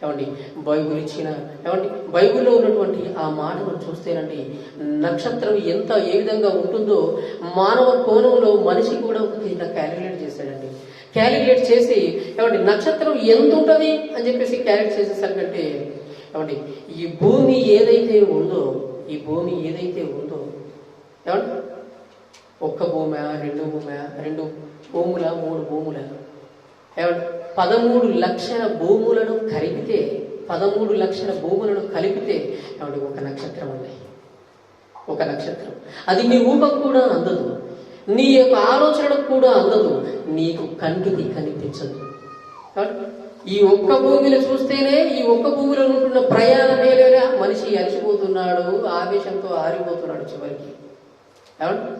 ఏమండి బైబుల్ ఇచ్చిన ఏమండి బైబుల్లో ఉన్నటువంటి ఆ మాటను చూస్తేనండి నక్షత్రం ఏ విధంగా ఉంటుందో మానవ కోణంలో మనిషి కూడా ఒక క్యాలిక్యులేట్ చేశాడండి. క్యాలిక్యులేట్ చేసి ఏమండి నక్షత్రం ఎంత ఉంటుంది అని చెప్పేసి క్యాలిక్యులేట్ చేసేసరికంటే ఏమండి ఈ భూమి ఏదైతే ఉందో ఏమండి ఒక్క భూమి, 2 భూమి, 2 భూముల, 3 భూముల, ఏమండి 13 లక్షల భూములను కలిపితే 13 లక్షల భూములను కలిపితే ఏమండి ఒక నక్షత్రం ఉంది. ఒక నక్షత్రం అది నీ ఊహకు కూడా అందదు, నీ యొక్క ఆలోచనకు కూడా అందదు, నీకు కంటికి కనిపించదు. ఈ ఒక్క భూమిని చూస్తేనే ఈ ఒక్క భూమిలో ఉంటున్న ప్రయాణమేలేనా మనిషి అలసిపోతున్నాడు, ఆవేశంతో ఆరిపోతున్నాడు చివరికి. ఏమండి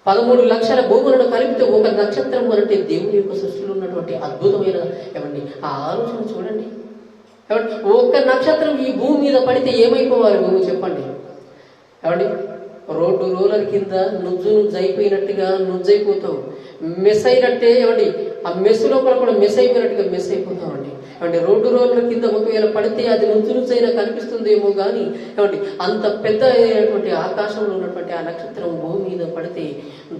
13 లక్షల భూములను కలిపితే ఒక నక్షత్రం అంటే దేవుని యొక్క సృష్టిలో ఉన్నటువంటి అద్భుతమైన ఏమండి ఆ ఆలోచన చూడండి. ఏమండి ఒక్క నక్షత్రం ఈ భూమి మీద పడితే ఏమైపోవాలి భూమి చెప్పండి? ఏమండి రోడ్డు రోలర్ కింద నుజ్జు అయిపోయినట్టుగా నుజ్జైపోతాం, మెస్ అయినట్టే ఏమండి ఆ మెస్ లోపల కూడా మెస్ అయిపోయినట్టుగా మెస్ అయిపోతామండి. ఏమండి రోడ్డు రోలర్ కింద ఒకవేళ పడితే అది నుజ్జైనా కనిపిస్తుందేమో కానీ ఏమండి అంత పెద్ద అయినటువంటి ఆకాశంలో ఉన్నటువంటి ఆ నక్షత్రం భూమి మీద పడితే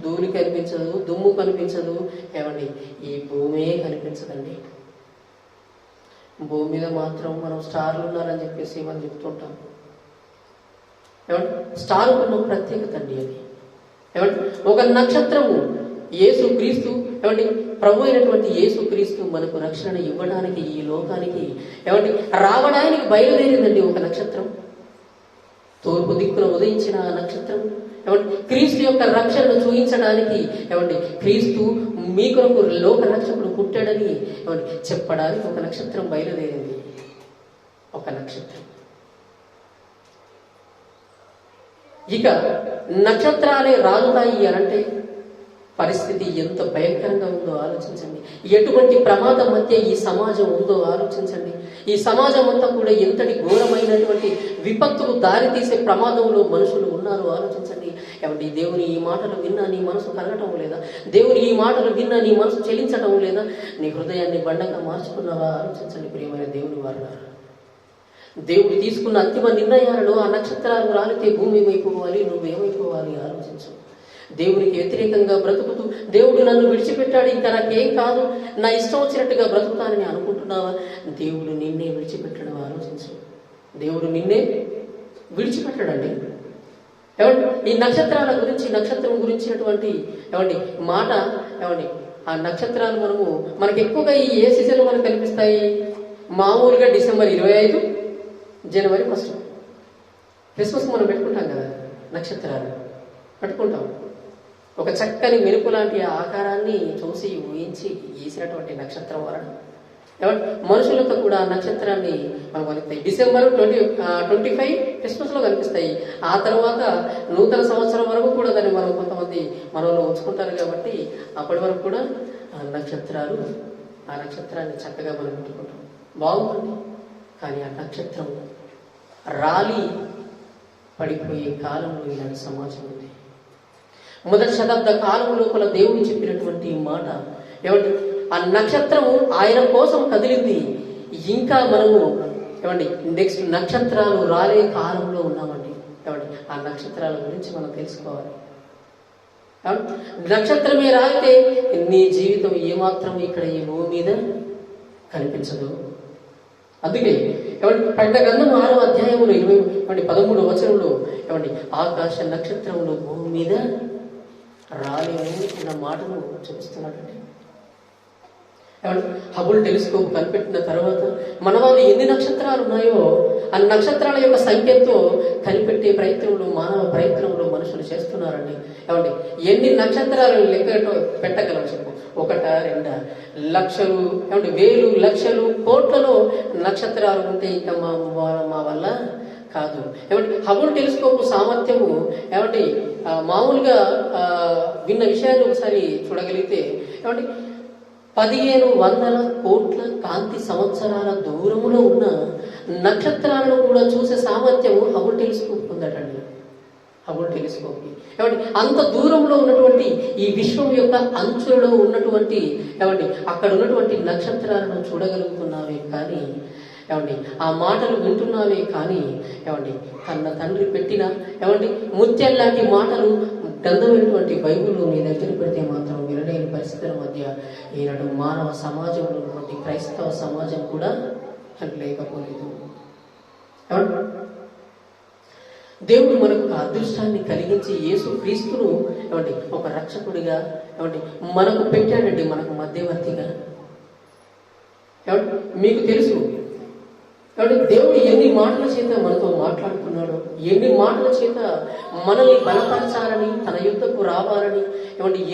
ధూళి కనిపించదు, దుమ్ము కనిపించదు, ఏమండి ఈ భూమే కనిపించదండి. భూమి మీద మాత్రం మనం స్టార్లు ఉన్నారని చెప్పేసి మనం చెప్తుంటాం. ఏమంటే స్టార్ ఉన్న ప్రత్యేకత అండి అది. ఏమంటే ఒక నక్షత్రము యేసుక్రీస్తు ఏమంటే ప్రభు అయినటువంటి యేసుక్రీస్తు మనకు రక్షణ ఇవ్వడానికి ఈ లోకానికి ఏమంటే రావడానికి బయలుదేరిందండి ఒక నక్షత్రం. తూర్పు దిక్కున ఉదయించిన ఆ నక్షత్రం ఏమంటే క్రీస్తు యొక్క రక్షణను చూపించడానికి ఏమంటే క్రీస్తు మీ కొరకు లోక రక్షకుడు పుట్టాడని ఏమంటే చెప్పడానికి ఒక నక్షత్రం బయలుదేరింది. ఒక నక్షత్రం. ఇక నక్షత్రాలే రాలుతాయి అనంటే పరిస్థితి ఎంత భయంకరంగా ఉందో ఆలోచించండి. ఎటువంటి ప్రమాదం మధ్య ఈ సమాజం ఉందో ఆలోచించండి. ఈ సమాజం అంతా కూడా ఎంతటి ఘోరమైనటువంటి విపత్తుకు దారితీసే ప్రమాదంలో మనుషులు ఉన్నారో ఆలోచించండి. ఏమంటే దేవుని ఈ మాటలు విన్నా నీ మనసు కరగటం లేదా? దేవుని ఈ మాటలు విన్నా నీ మనసు చెలించటం లేదా? నీ హృదయాన్ని బండగా మార్చుకున్నావా? ఆలోచించండి ప్రియమైన దేవుని వారులారా. దేవుడు తీసుకున్న అంతిమ నిర్ణయాలలో ఆ నక్షత్రాలు రాలితే భూమి ఏమైపోవాలి, నువ్వేమైపోవాలి ఆలోచించు. దేవునికి వ్యతిరేకంగా బ్రతుకుతూ దేవుడు నన్ను విడిచిపెట్టాడు, ఇంకా నాకేం కాదు, నా ఇష్టం వచ్చినట్టుగా బ్రతుకుతానని అనుకుంటున్నావా? దేవుడు నిన్నే విడిచిపెట్టడం ఆలోచించు. దేవుడు నిన్నే విడిచిపెట్టాడండి. ఏమండి ఈ నక్షత్రాల గురించి, నక్షత్రం గురించినటువంటి ఏమండి మాట ఏమండి ఆ నక్షత్రాలు మనకి ఎక్కువగా ఏ సీజన్లో మనకు కనిపిస్తాయి? మామూలుగా డిసెంబర్ 25, జనవరి 1 క్రిస్మస్ మనం పెట్టుకుంటాం కదా, నక్షత్రాలు పెట్టుకుంటాం. ఒక చక్కని మెరుపు లాంటి ఆకారాన్ని చూసి ఊహించి గీసినటువంటి నక్షత్రం వలన మనుషులకు కూడా నక్షత్రాన్ని మనకు కనిపిస్తాయి. డిసెంబర్ 25 క్రిస్మస్ లో కనిపిస్తాయి. ఆ తర్వాత నూతన సంవత్సరం వరకు కూడా దాన్ని మనం కొంతమంది మనలో ఉంచుకుంటారు కాబట్టి అప్పటి వరకు కూడా ఆ నక్షత్రాన్ని చక్కగా మనం పెట్టుకుంటాం. బాగుంటుంది. కానీ ఆ నక్షత్రం రాలి పడిపోయే కాలంలో ఇలాంటి సమాజం ఉంది. మొదటి శతాబ్ద కాలం లోపల దేవుడు చెప్పినటువంటి మాట ఏమంటే ఆ నక్షత్రము ఆయన కోసం కదిలింది. ఇంకా మనము ఏమండి నెక్స్ట్ నక్షత్రాలు రాలే కాలంలో ఉన్నామండి. ఏమండి ఆ నక్షత్రాల గురించి మనం తెలుసుకోవాలి. నక్షత్రమే రాలితే నీ జీవితం ఏమాత్రం ఇక్కడ ఈ భూమి మీద కనిపించదు. అందుకే ఏమంటే ప్రకటన గ్రంథం 6వ అధ్యాయంలో 13వ వచనంలో ఏమండి ఆకాశ నక్షత్రంలో భూమి మీద రాలేని అన్న మాటను చూపిస్తున్నాడండి. హబుల్ టెలిస్కోప్ కనిపెట్టిన తర్వాత మన వాళ్ళు ఎన్ని నక్షత్రాలు ఉన్నాయో ఆ నక్షత్రాల యొక్క సంఖ్యతో కనిపెట్టే ప్రయత్నంలో మానవ ప్రయత్నంలో మనుషులు చేస్తున్నారండి. ఎన్ని నక్షత్రాలు లెక్క పెట్టగలం చెప్పు? ఒకటా రెండా? లక్షలు వేలు లక్షలు కోట్లలో నక్షత్రాలు ఉంటే ఇంకా మా వల్ల కాదు. హబుల్ టెలిస్కోప్ సామర్థ్యము మామూలుగా విన్న విషయాన్ని ఒకసారి చూడగలిగితే 1500 కోట్ల కాంతి సంవత్సరాల దూరములో ఉన్న నక్షత్రాలను కూడా చూసే సామర్థ్యము హబుల్ టెలిస్కోప్ ఉందటండి. హబుల్ టెలిస్కోప్ అంత దూరంలో ఉన్నటువంటి ఈ విశ్వం యొక్క అంచులలో ఉన్నటువంటి అక్కడ ఉన్నటువంటి నక్షత్రాలను చూడగలుగుతున్నావే కానీ ఆ మాటలు వింటున్నావే కానీ కన్న తండ్రి పెట్టిన ముత్యాల లాంటి మాటలు గ్రంథమైనటువంటి బైబిల్లో నీ దగ్గర పెడితే మాత్రం వినలేని పరిస్థితుల మధ్య ఈనాడు మానవ సమాజంలో ఉన్నటువంటి క్రైస్తవ సమాజం కూడా లేకపోలేదు. దేవుడు మనకు ఒక అదృష్టాన్ని కలిగించి యేసు క్రీస్తును ఒక రక్షకుడిగా మనకు పెట్టాడండి, మనకు మధ్యవర్తిగా. మీకు తెలుసు దేవుడు ఎన్ని మాటల చేత మనతో మాట్లాడుతున్నాడు, ఎన్ని మాటల చేత మనల్ని బలపరచాలని, తన యుద్ధకు రావాలని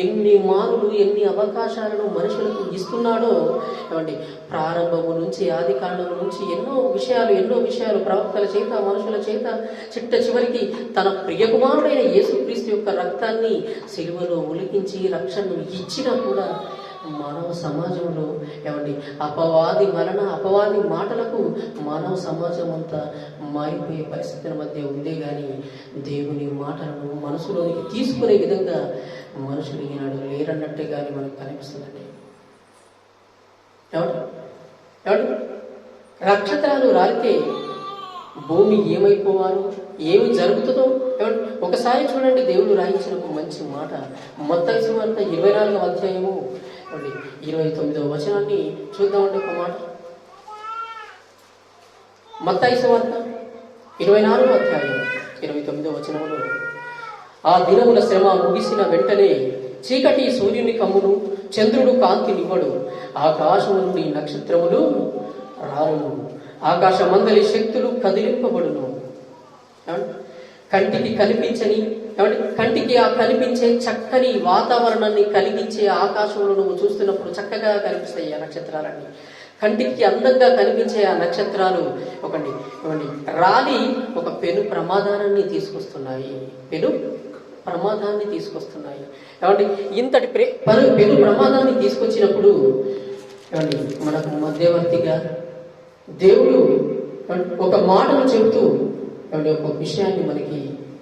ఎన్ని మారులు ఎన్ని అవకాశాలను మనుషులకు ఇస్తున్నాడో. ప్రారంభము నుంచి ఆది కాండము నుంచి ఎన్నో విషయాలు ప్రవక్తల చేత మనుషుల చేత చిట్ట చివరికి తన ప్రియకుమారుడైన యేసుక్రీస్తు యొక్క రక్తాన్ని సిలువలో ఉలికించి రక్షణను ఇచ్చినా కూడా మానవ సమాజంలో అపవాది మాటలకు మానవ సమాజం అంతా మారిపోయే పరిస్థితుల మధ్య ఉందే గాని దేవుని మాటలను మనసులోనికి తీసుకునే విధంగా మనుషులు ఈనాడు లేరన్నట్టే గాని మనకు కనిపిస్తుందండి. నక్షత్రాలు రాలితే భూమి ఏమైపోవాలో ఏమి జరుగుతుందో ఒకసారి చూడండి. దేవుడు రాయించిన ఒక మంచి మాట మత్తయి సువార్త 24వ అధ్యాయము 29వ వచనాన్ని చూద్దామండి. ఒక మాట మత్తయి సువార్త 24వ అధ్యాయం 29వ వచనంలో, ఆ దినముల శ్రమ ముగిసిన వెంటనే చీకటి సూర్యుని కమ్మును, చంద్రుడు కాంతినివ్వడు, ఆకాశము నుండి నక్షత్రములు రారును, ఆకాశమందలి శక్తులు కదిలింపబడును. కంటికి కనిపించని కంటికి ఆ కనిపించే చక్కని వాతావరణాన్ని కలిగించే ఆకాశంలో నువ్వు చూస్తున్నప్పుడు చక్కగా కనిపిస్తాయి ఆ నక్షత్రాలన్నీ. కంటికి అందంగా కనిపించే ఆ నక్షత్రాలు రాలి ఒక పెను ప్రమాదాన్ని తీసుకొస్తున్నాయి. ఇంతటి పెను ప్రమాదాన్ని తీసుకొచ్చినప్పుడు మనకు మధ్యవర్తిగా దేవుడు ఒక మాటను చెబుతూ ఒక విషయాన్ని మనకి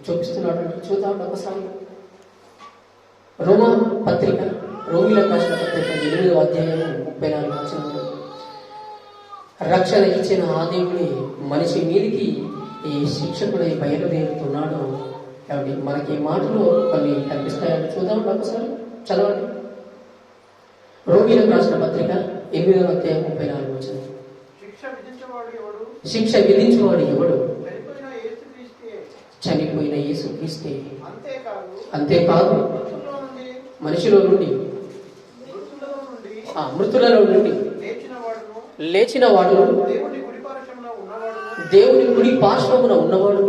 చూపిస్తున్నాడు. చూద్దాం ఒకసారి. రోమిలకు రాసిన పత్రిక 8వ అధ్యాయము 34వ వచనంలో, రక్షణ ఇచ్చిన ఆ దేవుడే మనిషి మీదికి ఈ శిక్షకుడై బయలుదేరుతున్నాడు. మనకి ఈ మాటలు కొన్ని కనిపిస్తాయని చూద్దాం ఒకసారి. చదవండి. రోమిలకు రాసిన పత్రిక 8వ అధ్యాయం 34వ వచనం. శిక్ష విధించేవాడు ఎవడు? చనిపోయిన యేసుక్రీస్తే. అంతేకాదు మనిషిలో నుండి మృతులలో నుండి లేచిన వాడు, దేవుని కుడి పార్శ్వమున ఉన్నవాడు,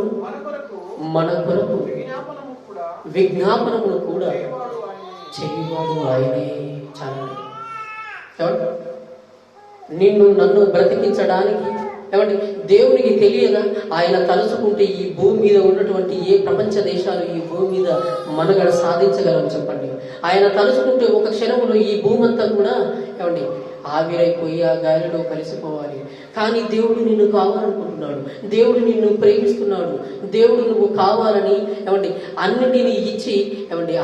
మన కొరకు విజ్ఞాపనమును కూడా చేయవాడు ఆయనే. చాలా నిన్ను నన్ను బ్రతికించడానికి దేవునికి తెలియదా? ఆయన తలుచుకుంటే ఈ భూమి మీద ఉన్నటువంటి ఏ ప్రపంచ దేశాలు ఈ భూమి మీద మనుగడ సాధించగలవు చెప్పండి. ఆయన తలుచుకుంటే ఒక క్షణంలో ఈ భూమి అంతా కూడా ఆవిరైపోయి ఆ గాలిలో కలిసిపోవాలి. కానీ దేవుడు నిన్ను కావాలనుకుంటున్నాడు, దేవుడు నిన్ను ప్రేమిస్తున్నాడు. దేవుడు నువ్వు కావాలని అన్నిటినీ ఇచ్చి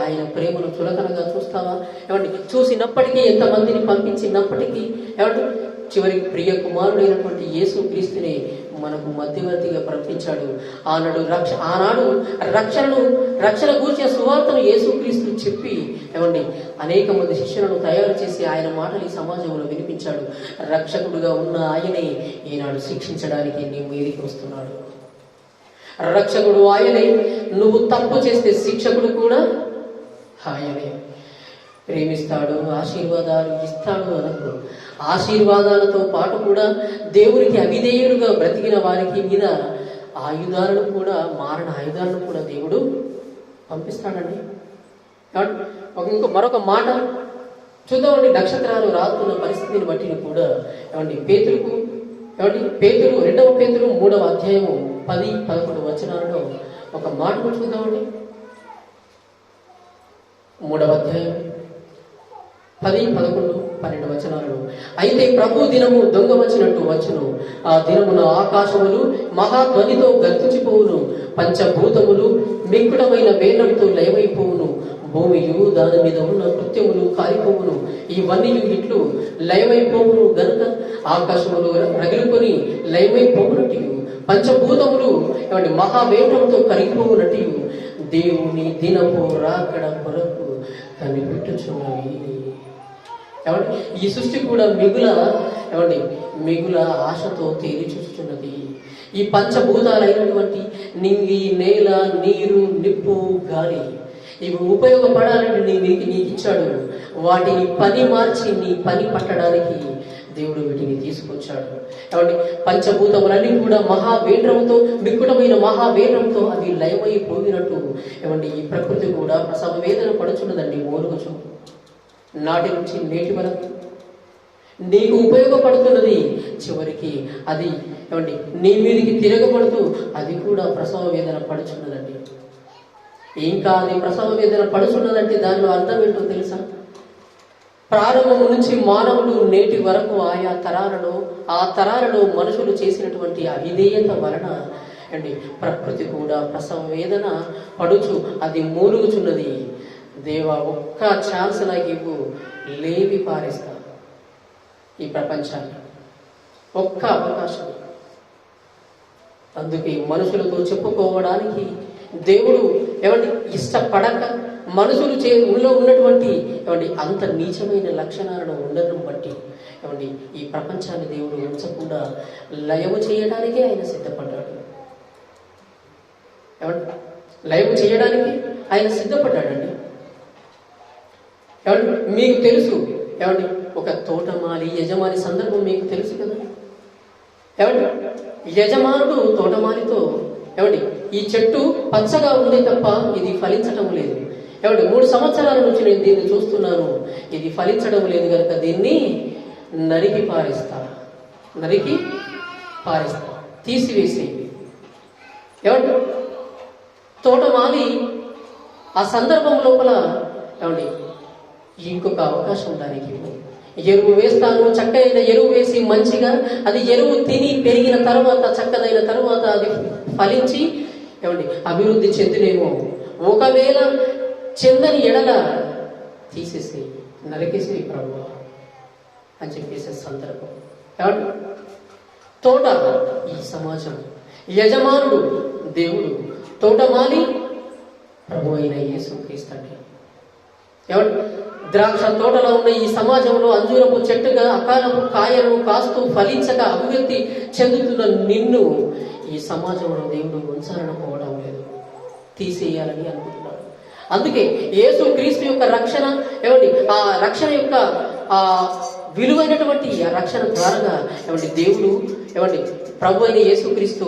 ఆయన ప్రేమను చులకనగా చూస్తావా? చూసినప్పటికీ, ఎంతమందిని పంపించినప్పటికీ చివరికి ప్రియ కుమారుడైనటువంటి యేసు క్రీస్తుని మనకు మధ్యవర్తిగా పంపించాడు. ఆనాడు రక్షణ గూర్చిన సువార్తను యేసుక్రీస్తు చెప్పి అనేక మంది శిష్యులను తయారు చేసి ఆయన మాటలు ఈ సమాజంలో వినిపించాడు. రక్షకుడుగా ఉన్న ఆయనే ఈనాడు శిక్షించడానికి నీ మీదికి వస్తున్నాడు. రక్షకుడు ఆయనే, నువ్వు తప్పు చేస్తే శిక్షకుడు కూడా ఆయనే. ప్రేమిస్తాడు, ఆశీర్వాదాలు ఇస్తాడు అనకు. ఆశీర్వాదాలతో పాటు కూడా దేవునికి అవిధేయులుగా బ్రతికిన వారికి మీద ఆయుధాలను కూడా, మారణ ఆయుధాలను కూడా దేవుడు పంపిస్తాడండి. మరొక మాట చూద్దామండి. నక్షత్రాలు రాస్తున్న పరిస్థితిని బట్టి కూడా పేతురు 2వ పేతురు 3వ అధ్యాయము 10-11 వచనాలలో ఒక మాటను చూద్దామండి. 3వ అధ్యాయం 10-11-12 వచనాలలో, అయితే ప్రభు దినము దొంగ వచ్చినట్టు వచ్చును. ఆ దినమున ఆకాశములు మహాధ్వనితో గర్తించిపోవును, పంచభూతములు మిక్కుటమైన వేలంతో లయమైపోవును, భూమియు దాని మీద ఉన్న కృత్యములు కాలిపోవును. ఇవన్నీ ఇట్లు లయమైపోవును గనుక ఆకాశములు రగిలుకొని లయమైపోవునట్టు, పంచభూతములు మహావేగంతో కరిగిపోవునట్టు దేవుని దినపు రాకడ కొరకు కనిపెట్టుచున్నవి. ఈ సృష్టి కూడా మిగుల ఆశతో తేలి చూస్తున్నది. ఈ పంచభూతాలైనటువంటి నింగి, నేల, నీరు, నిప్పు, గాలి ఇవి ఉపయోగపడాలని నీకు ఇచ్చాడు. వాటిని పని మార్చి నీ పని పట్టడానికి దేవుడు వీటిని తీసుకొచ్చాడు. పంచభూతములన్నీ కూడా మహావేంద్రంతో, మిక్కుటమైన మహావేంద్రంతో అవి లయమైపోయినట్టు ఈ ప్రకృతి కూడా ప్రసవ వేదన పడుచున్నదండి. మోలుగుచు నాటి నుంచి నేటి వరకు నీకు ఉపయోగపడుతున్నది, చివరికి అది నీ మీదికి తిరగబడుతూ అది కూడా ప్రసవ వేదన పడుచున్నదండి. ఇంకా అది ప్రసవ వేదన పడుచున్నదంటే దానిలో అర్థం ఏంటో తెలుసా? ప్రారంభం నుంచి మానవుడు నేటి వరకు ఆయా తరాలలో మనుషులు చేసినటువంటి అవిధేయత వలన ప్రకృతి కూడా ప్రసవ వేదన పడుచు అది మూలుగుచున్నది. దేవా, ఒక్క ఛాన్స్ నాకు ఇవ్వు, లేవి పారేస్తా ఈ ప్రపంచాన్ని, ఒక్క అవకాశం. అందుకే మనుషులతో చెప్పుకోవడానికి దేవుడు ఇష్టపడక, మనుషులు ఉన్నటువంటి అంత నీచమైన లక్షణాలను ఉండడం బట్టి ఈ ప్రపంచాన్ని దేవుడు ఉంచకుండా లయము చేయడానికే ఆయన సిద్ధపడ్డాడు. లయము చేయడానికి ఆయన సిద్ధపడ్డాడండి. మీకు తెలుసు ఒక తోటమాలి యజమాని సందర్భం మీకు తెలుసు కదా. యజమానుడు తోటమాలితో ఈ చెట్టు పచ్చగా ఉంది తప్ప ఇది ఫలించటం లేదు. 3 సంవత్సరాల నుంచి నేను దీన్ని చూస్తున్నాను, ఇది ఫలించడం లేదు కనుక దీన్ని నరికి పారేస్తా, తీసివేసి. తోటమాలి ఆ సందర్భం లోపల ఇంకొక అవకాశం దానికి, ఎరువు వేస్తాను, చక్కైన ఎరువు వేసి మంచిగా అది ఎరువు తిని పెరిగిన తర్వాత, చక్కదైన తర్వాత అది ఫలించి అభివృద్ధి చెందినేమో. ఒకవేళ చెందని ఎడల తీసేసి నరికేసి ప్రభు అని చెప్పేసే సందర్భం. తోట ఈ సమాజం, యజమానుడు దేవుడు, తోటమాలి ప్రభు అయిన యేసుక్రీస్తు. ద్రాక్ష తోటలో ఉన్న ఈ సమాజంలో అంజూరపు చెట్టుగా అకాలపు కాయను కాస్తూ ఫలించక అభివృద్ధి చెందుతున్న నిన్ను ఈ సమాజంలో దేవుడు ఉంచాలనుకోవడం లేదు, తీసేయాలని అనుకుంటున్నాడు. అందుకే యేసు క్రీస్తు యొక్క రక్షణ ఆ రక్షణ యొక్క ఆ విలువైనటువంటి ఆ రక్షణ ద్వారా దేవుడు ప్రభు అయిన యేసుక్రీస్తు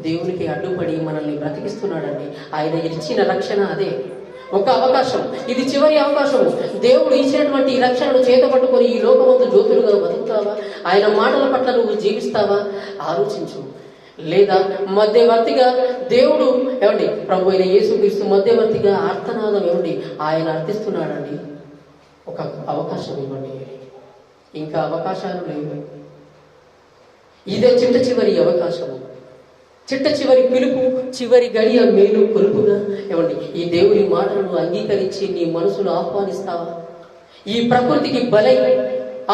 దేవునికి అడ్డుపడి మనల్ని బ్రతికిస్తున్నాడండి. ఆయన ఇచ్చిన రక్షణ అదే, ఒక అవకాశం. ఇది చివరి అవకాశం. దేవుడు ఇచ్చినటువంటి ఈ రక్షణను చేతపట్టుకొని ఈ లోకమందు జ్యోతులుగా బతుకుతావా? ఆయన మాటల పట్ల నువ్వు జీవిస్తావా? ఆలోచించు. లేదా మధ్యవర్తిగా దేవుడు ప్రభు అయిన యేసుక్రీస్తు మధ్యవర్తిగా ఆర్తనాదం ఆయన అర్థిస్తున్నాడండి. ఒక అవకాశం ఇవ్వండి. ఇంకా అవకాశాలు లేవు. ఇదే చిట్ట చివరి అవకాశము, చిట్ట చివరి పిలుపు, చివరి గడియ మేలు కొలుపుగా ఈ దేవుని మాటలను అంగీకరించి నీ మనసును ఆహ్వానిస్తావా? ఈ ప్రకృతికి బలై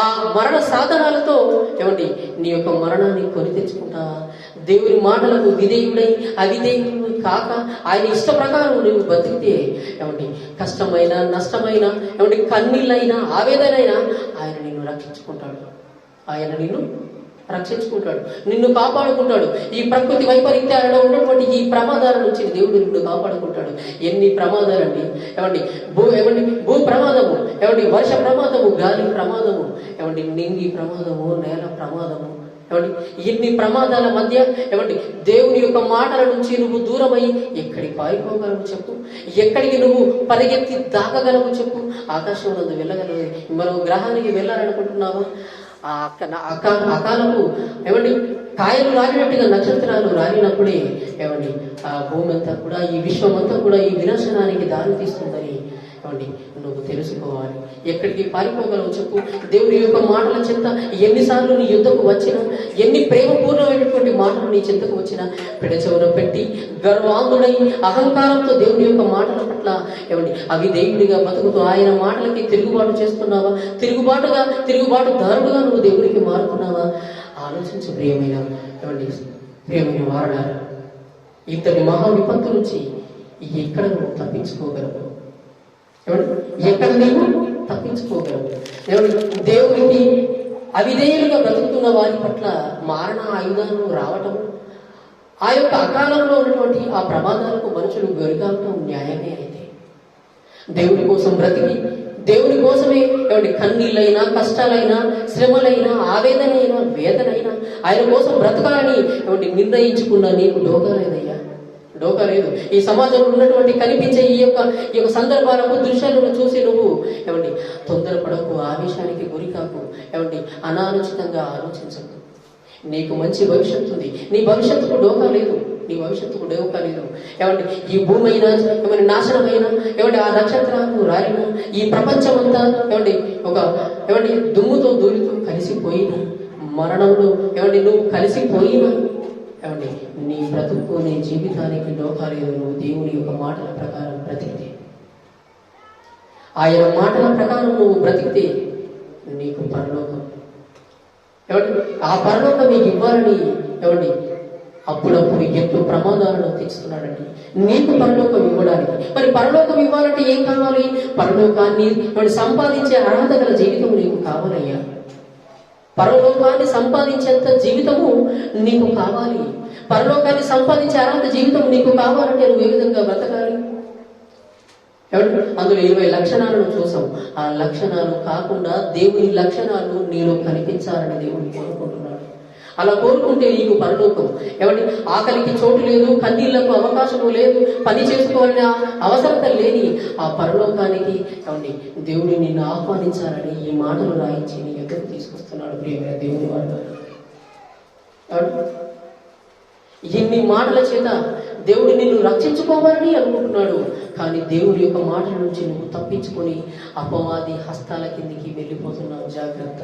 ఆ మరణ సాధనాలతో నీ యొక్క మరణాన్ని కొని తెచ్చుకుంటావా? దేవుని మాటలకు విధేయుడై అవిధేయుడు కాక ఆయన ఇష్ట ప్రకారం నువ్వు బతికితే కష్టమైన, నష్టమైన, కన్నీళ్ళైనా, ఆవేదనైనా ఆయన నిన్ను రక్షించుకుంటాడు. ఆయన నిన్ను రక్షించుకుంటాడు, నిన్ను కాపాడుకుంటాడు. ఈ ప్రకృతి వైపరీత్యాలలో ఉన్నటువంటి ఈ ప్రమాదాల నుంచి దేవుడు నిన్ను కాపాడుకుంటాడు. ఎన్ని ప్రమాదాలండి! ఏమండి భూ ప్రమాదము, వర్ష ప్రమాదము, గాలి ప్రమాదము, నింగి ప్రమాదము, నేల ప్రమాదము, ఇన్ని ప్రమాదాల మధ్య దేవుని యొక్క మాటల నుంచి నువ్వు దూరమై ఎక్కడికి పారిపోగలవు చెప్పు? ఎక్కడికి నువ్వు పరిగెత్తి దాకగలవు చెప్పు? ఆకాశం నందు వెళ్ళగలవు? మరో గ్రహానికి వెళ్ళాలనుకుంటున్నావా? అకాలము కాయలు రాలినట్టుగా నక్షత్రాలు రాలినప్పుడే ఆ భూమి అంతా కూడా, ఈ విశ్వం అంతా కూడా ఈ వినాశనానికి దారి తీస్తుందని నువ్వు తెలుసుకోవాలి. ఎక్కడికి పారిపోగలవు చెప్పు? దేవుని యొక్క మాటల చెంత ఎన్నిసార్లు నీ యుద్ధకు వచ్చినా, ఎన్ని ప్రేమపూర్ణమైనటువంటి మాటలు నీ చెంతకు వచ్చినా పెడచెవున పెట్టి గర్వాంధుడై అహంకారంతో దేవుని యొక్క మాటల పట్ల అవిధేయుడిగా బతుకుతూ ఆయన మాటలకి తిరుగుబాటు చేస్తున్నావా? తిరుగుబాటుదారుడుగా నువ్వు దేవునికి మారుతున్నావా? ఆలోచించు ప్రియమైన వారడా. ఇంతటి మహా విపత్తు నుంచి ఎక్కడ నువ్వు తప్పించుకోగలవు? ఎక్కడ నీవు తప్పించుకోగలవు? దేవునికి అవిధేయులుగా బ్రతుకుతున్న వారి పట్ల మారణ ఆయుధాలు రావటం, ఆ యొక్క అకాలంలో ఉన్నటువంటి ఆ ప్రమాదాలకు మనుషులు గొరికావటం న్యాయమే. అయితే దేవుని కోసం బ్రతికి, దేవుని కోసమే కన్నీళ్ళైనా, కష్టాలైనా, శ్రమలైనా, ఆవేదనైనా, వేదనైనా ఆయన కోసం బ్రతకాలని నిర్ణయించుకున్న నీకు డోకా లేదు. ఈ సమాజంలో ఉన్నటువంటి కనిపించే ఈ యొక్క సందర్భాలకు, దృశ్యాలను చూసి నువ్వు తొందరపడకు, ఆవేశానికి గురికాకు, అనాలోచితంగా ఆలోచించకు. నీకు మంచి భవిష్యత్తు ఉంది. నీ భవిష్యత్తుకు డోకా లేదు. ఈ భూమి అయినా నాశనమైనా, ఆ నక్షత్రాలు రాలిన, ఈ ప్రపంచమంతా దుమ్ముతో దూరితో కలిసిపోయినా, మరణంలో నువ్వు కలిసిపోయినా నీ బ్రతుకు, నీ జీవితానికి డోకా లేదు. నువ్వు దేవుని యొక్క మాటల ప్రకారం బ్రతికితే, ఆయన మాటల ప్రకారం నువ్వు బ్రతికితే నీకు పరలోకం. ఆ పరలోకం నీకు ఇవ్వాలని అప్పుడప్పుడు ఎంతో ప్రమాదాలను తెచ్చుతున్నాడండి నీకు పరలోకం ఇవ్వడానికి. మరి పరలోకం ఇవ్వాలంటే ఏం కావాలి? పరలోకాన్ని సంపాదించే అర్హత గల జీవితం నీకు కావాలయ్యా. పరలోకాన్ని సంపాదించేంత జీవితము నీకు కావాలి. పరలోకాన్ని సంపాదించే అర్హత జీవితం నీకు కావాలంటే నువ్వు ఏ విధంగా బ్రతకాలి? అందులో 20 లక్షణాలను చూసాం. ఆ లక్షణాలు కాకుండా దేవుని లక్షణాలు నీలో కనిపించాలని దేవుడు కోరుకుంటున్నాడు. అలా కోరుకుంటే నీకు పరలోకం. ఆకలికి చోటు లేదు, కన్నీళ్లకు అవకాశము లేదు, పని చేసుకోవాలనే అవసరత లేని ఆ పరలోకానికి దేవుని నిన్ను ఆహ్వానించాలని ఈ మాటలు రాయించి నీ ఎదురు తీసుకొస్తున్నాడు ప్రియమైన దేవుని వాడు. ఇన్ని మాటల చేత దేవుడు నిన్ను రక్షించుకోవాలని అనుకుంటున్నాడు. కానీ దేవుడి యొక్క మాటల నుంచి నువ్వు తప్పించుకొని అపవాది హస్తాల కిందికి వెళ్ళిపోతున్నావు. జాగ్రత్త.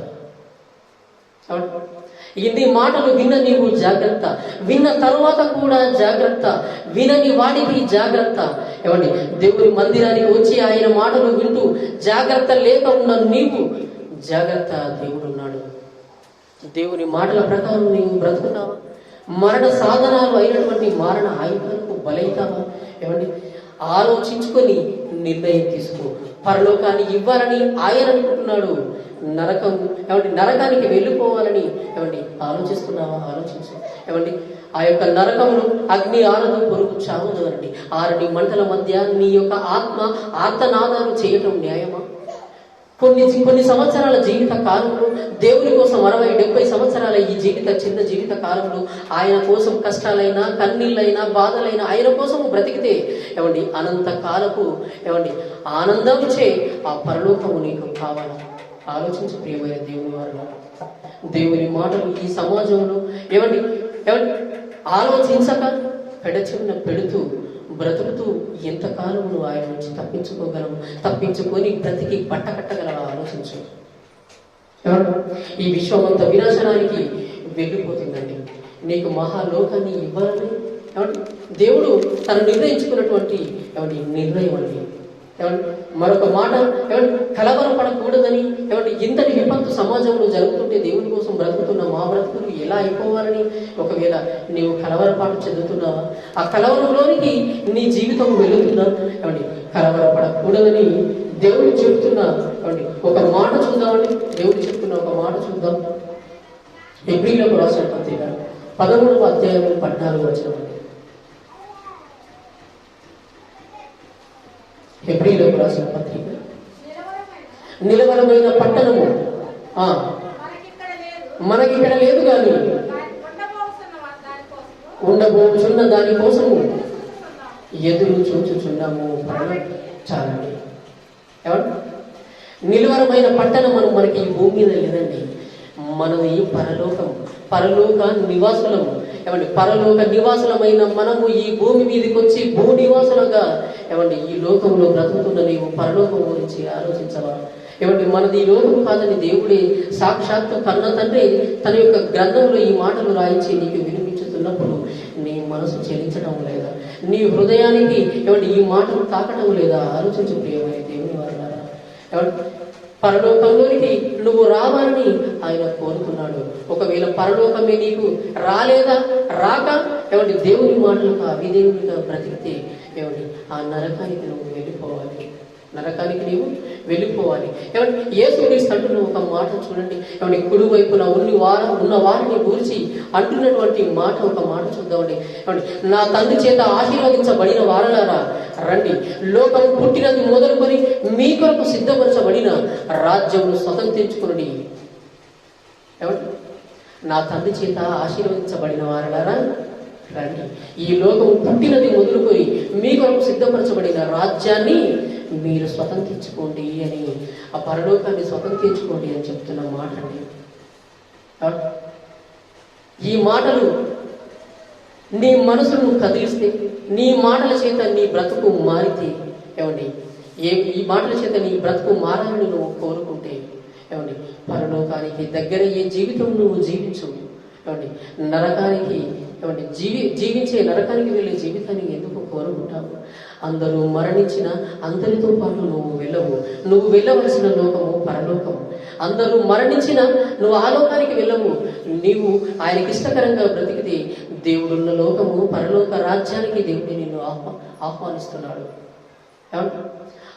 ఇన్ని మాటలు విన్న నీవు జాగ్రత్త, విన్న తరువాత కూడా జాగ్రత్త, వినని వాడికి జాగ్రత్త. దేవుని మందిరానికి వచ్చి ఆయన మాటలు వింటూ జాగ్రత్త లేక ఉన్న నీవు జాగ్రత్త. దేవుడు ఉన్నాడు. దేవుని మాటల ప్రకారం నీవు బ్రతుకుతావా? మరణ సాధనాలు అయినటువంటి మారణ ఆయుధాలకు బలైతావా? ఆలోచించుకొని నిర్ణయం తీసుకో. పరలోకాన్ని ఇవ్వాలని ఆయన అనుకుంటున్నాడు. నరకానికి వెళ్ళిపోవాలని ఆలోచిస్తున్నావా? ఆలోచించు. ఆ యొక్క నరకమును అగ్ని ఆరదు, పొరుగు చావదు అనండి. ఆరని మంటల మధ్య నీ యొక్క ఆత్మ ఆర్తనాదాలు చేయటం న్యాయమా? కొన్ని సంవత్సరాల జీవిత కాలంలో దేవుని కోసం 60-70 సంవత్సరాల ఈ చిన్న జీవిత కాలంలో ఆయన కోసం కష్టాలైనా, కన్నీళ్ళైనా, బాధలైనా ఆయన కోసం బ్రతికితే అనంత కాలపు ఆనందం చే ఆ పరలోకము నీకు కావాలి. ఆలోచించు ప్రియమైన దేవుని వారు. దేవుని మాటలు ఈ సమాజంలో ఆలోచించక పెడచెవిన పెడుతూ బ్రతుకుతూ ఎంతకాలం నువ్వు ఆయన నుంచి తప్పించుకోగలవు? తప్పించుకొని బ్రతికి బట్ట కట్టగలవా? ఆలోచించు. ఈ విశ్వం అంత వినాశనానికి వెళ్ళిపోతుందండి. నీకు మహాలోకాన్ని ఇవ్వాలని దేవుడు తను నిర్ణయించుకున్నటువంటి నిర్ణయం అండి. మరొక మాట కలవరపడకూడదని ఇంతటి విపత్తు సమాజంలో జరుగుతుంటే దేవుని కోసం బ్రతుకుతున్న మా బ్రతుకులు ఎలా అయిపోవాలని ఒకవేళ నీవు కలవరపాటు చెందుతున్నావా? ఆ కలవరంలోనికి నీ జీవితం వెళుతుందా? కలవరపడకూడదని దేవుడు చెప్తున్న ఒక మాట చూద్దామండి. దేవుడు చెప్తున్న ఒక మాట చూద్దాం. హెబ్రీయులకు రాసిన పత్రిక 13వ అధ్యాయం 14వ వచనం. హెబ్రీయులకు రాసిన పత్రిక, నిలవరమైన పట్టణము మనకిక్కడ లేదు కానీ ఉండబోచున్న దానికోసము ఎదురు చూచుచున్నాము. చాలండి. ఏమంటే నిలవరమైన పట్టణం మనకి ఈ భూమి మీద లేదండి. మనం ఈ పరలోక నివాసులము. ఏమండి పరలోక నివాసులమైన మనము ఈ భూమి మీదకి వచ్చి భూ నివాసులుగా ఏమండి ఈ లోకంలో బ్రతుకుతున్న నీవు పరలోకం గురించి ఆలోచించవా? ఏమంటే మనది ఈ లోకం కాదని దేవుడే సాక్షాత్తు కన్న తండ్రి తన యొక్క గ్రంథంలో ఈ మాటలు రాయించి నీకు వినిపించుతున్నప్పుడు నీ మనసు చెలించడం లేదా? నీ హృదయానికి ఏమంటే ఈ మాటలు తాకటం లేదా? ఆలోచించు ప్రియమైన దేవుని వారులారా. ఏమంటే పరలోకంలోనికి నువ్వు రావాలని ఆయన కోరుతున్నాడు. ఒకవేళ పరలోకమే నీకు రాక ఏమంటే దేవుని మాటలకు అవిధేయునిగా బ్రతికితే ఏమంటే ఆ నరకానికి నువ్వు వెళ్ళిపోవాలి. ఏమంటే యేసుక్రీస్తు అంటున్న ఒక మాట చూడండి. ఏమంటే కుడి వైపున ఉన్న వారిని గురించి అంటున్నటువంటి మాట ఒక మాట చూద్దామండి. ఏమంటే నా తండ్రి చేత ఆశీర్వదించబడిన వారలారా రండి, లోకం పుట్టినది మొదలుకొని మీ కొరకు సిద్ధపరచబడిన రాజ్యమును స్వతంత్రించుకుని. ఏమంటే నా తండ్రి చేత ఆశీర్వదించబడిన వారలారా రండి, ఈ లోకం పుట్టినది మొదలుకొని మీ కొరకు సిద్ధపరచబడిన రాజ్యాన్ని మీరు స్వతంత్రించుకోండి అని, ఆ పరలోకాన్ని స్వతంత్రించుకోండి అని చెప్తున్న మాట అండి. ఈ మాటలు నీ మనసును కదిలిస్తే, నీ మాటల చేత నీ బ్రతుకు మారితే, ఏమండి ఈ మాటల చేత నీ బ్రతుకు మారాలని నువ్వు కోరుకుంటే, ఏమండి పరలోకానికి దగ్గరయ్యే జీవితం నువ్వు జీవించు. ఏమండి నరకానికి ఏమంటే జీవించే నరకానికి వెళ్ళే జీవితాన్ని ఎందుకు కోరుకుంటావు? అందరూ మరణించిన అందరితో పాటు నువ్వు వెళ్ళవలసిన లోకము పరలోకము. అందరూ మరణించిన నువ్వు ఆ లోకానికి వెళ్ళవు. నీవు ఆయనకి ఇష్టకరంగా బ్రతికితే దేవుడున్న లోకము పరలోక రాజ్యానికి దేవుడి నిన్ను ఆహ్వానిస్తున్నాడు.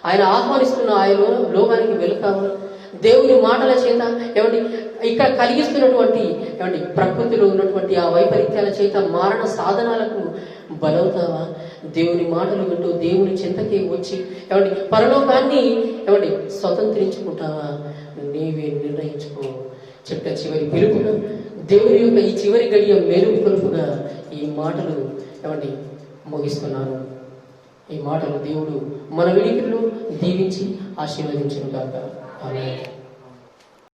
ఆయన ఆహ్వానిస్తున్న ఆయన లోకానికి వెళతావు. దేవుని మాటల చేత ఏమండి ఇక్కడ కలిగిస్తున్నటువంటి ఏమండి ప్రకృతిలో ఉన్నటువంటి ఆ వైపరీత్యాల చేత మారణ సాధనాలకు బలవుతావా? దేవుని మాటలు వింటూ దేవుని చింతకి వచ్చి ఏమండి పరలోకాన్ని ఏమండి స్వతంత్రించుకుంటావా? నీవే నిర్ణయించుకో. చెప్ప చివరి పిలుపుగా దేవుని యొక్క ఈ చివరి గడియ మేలు కొలుపుగా ఈ మాటలు ఏమండి ముగిస్తున్నాను. ఈ మాటలు దేవుడు మన వినికిడిలో దీవించి ఆశీర్వదించును గాక. ఆమేన్.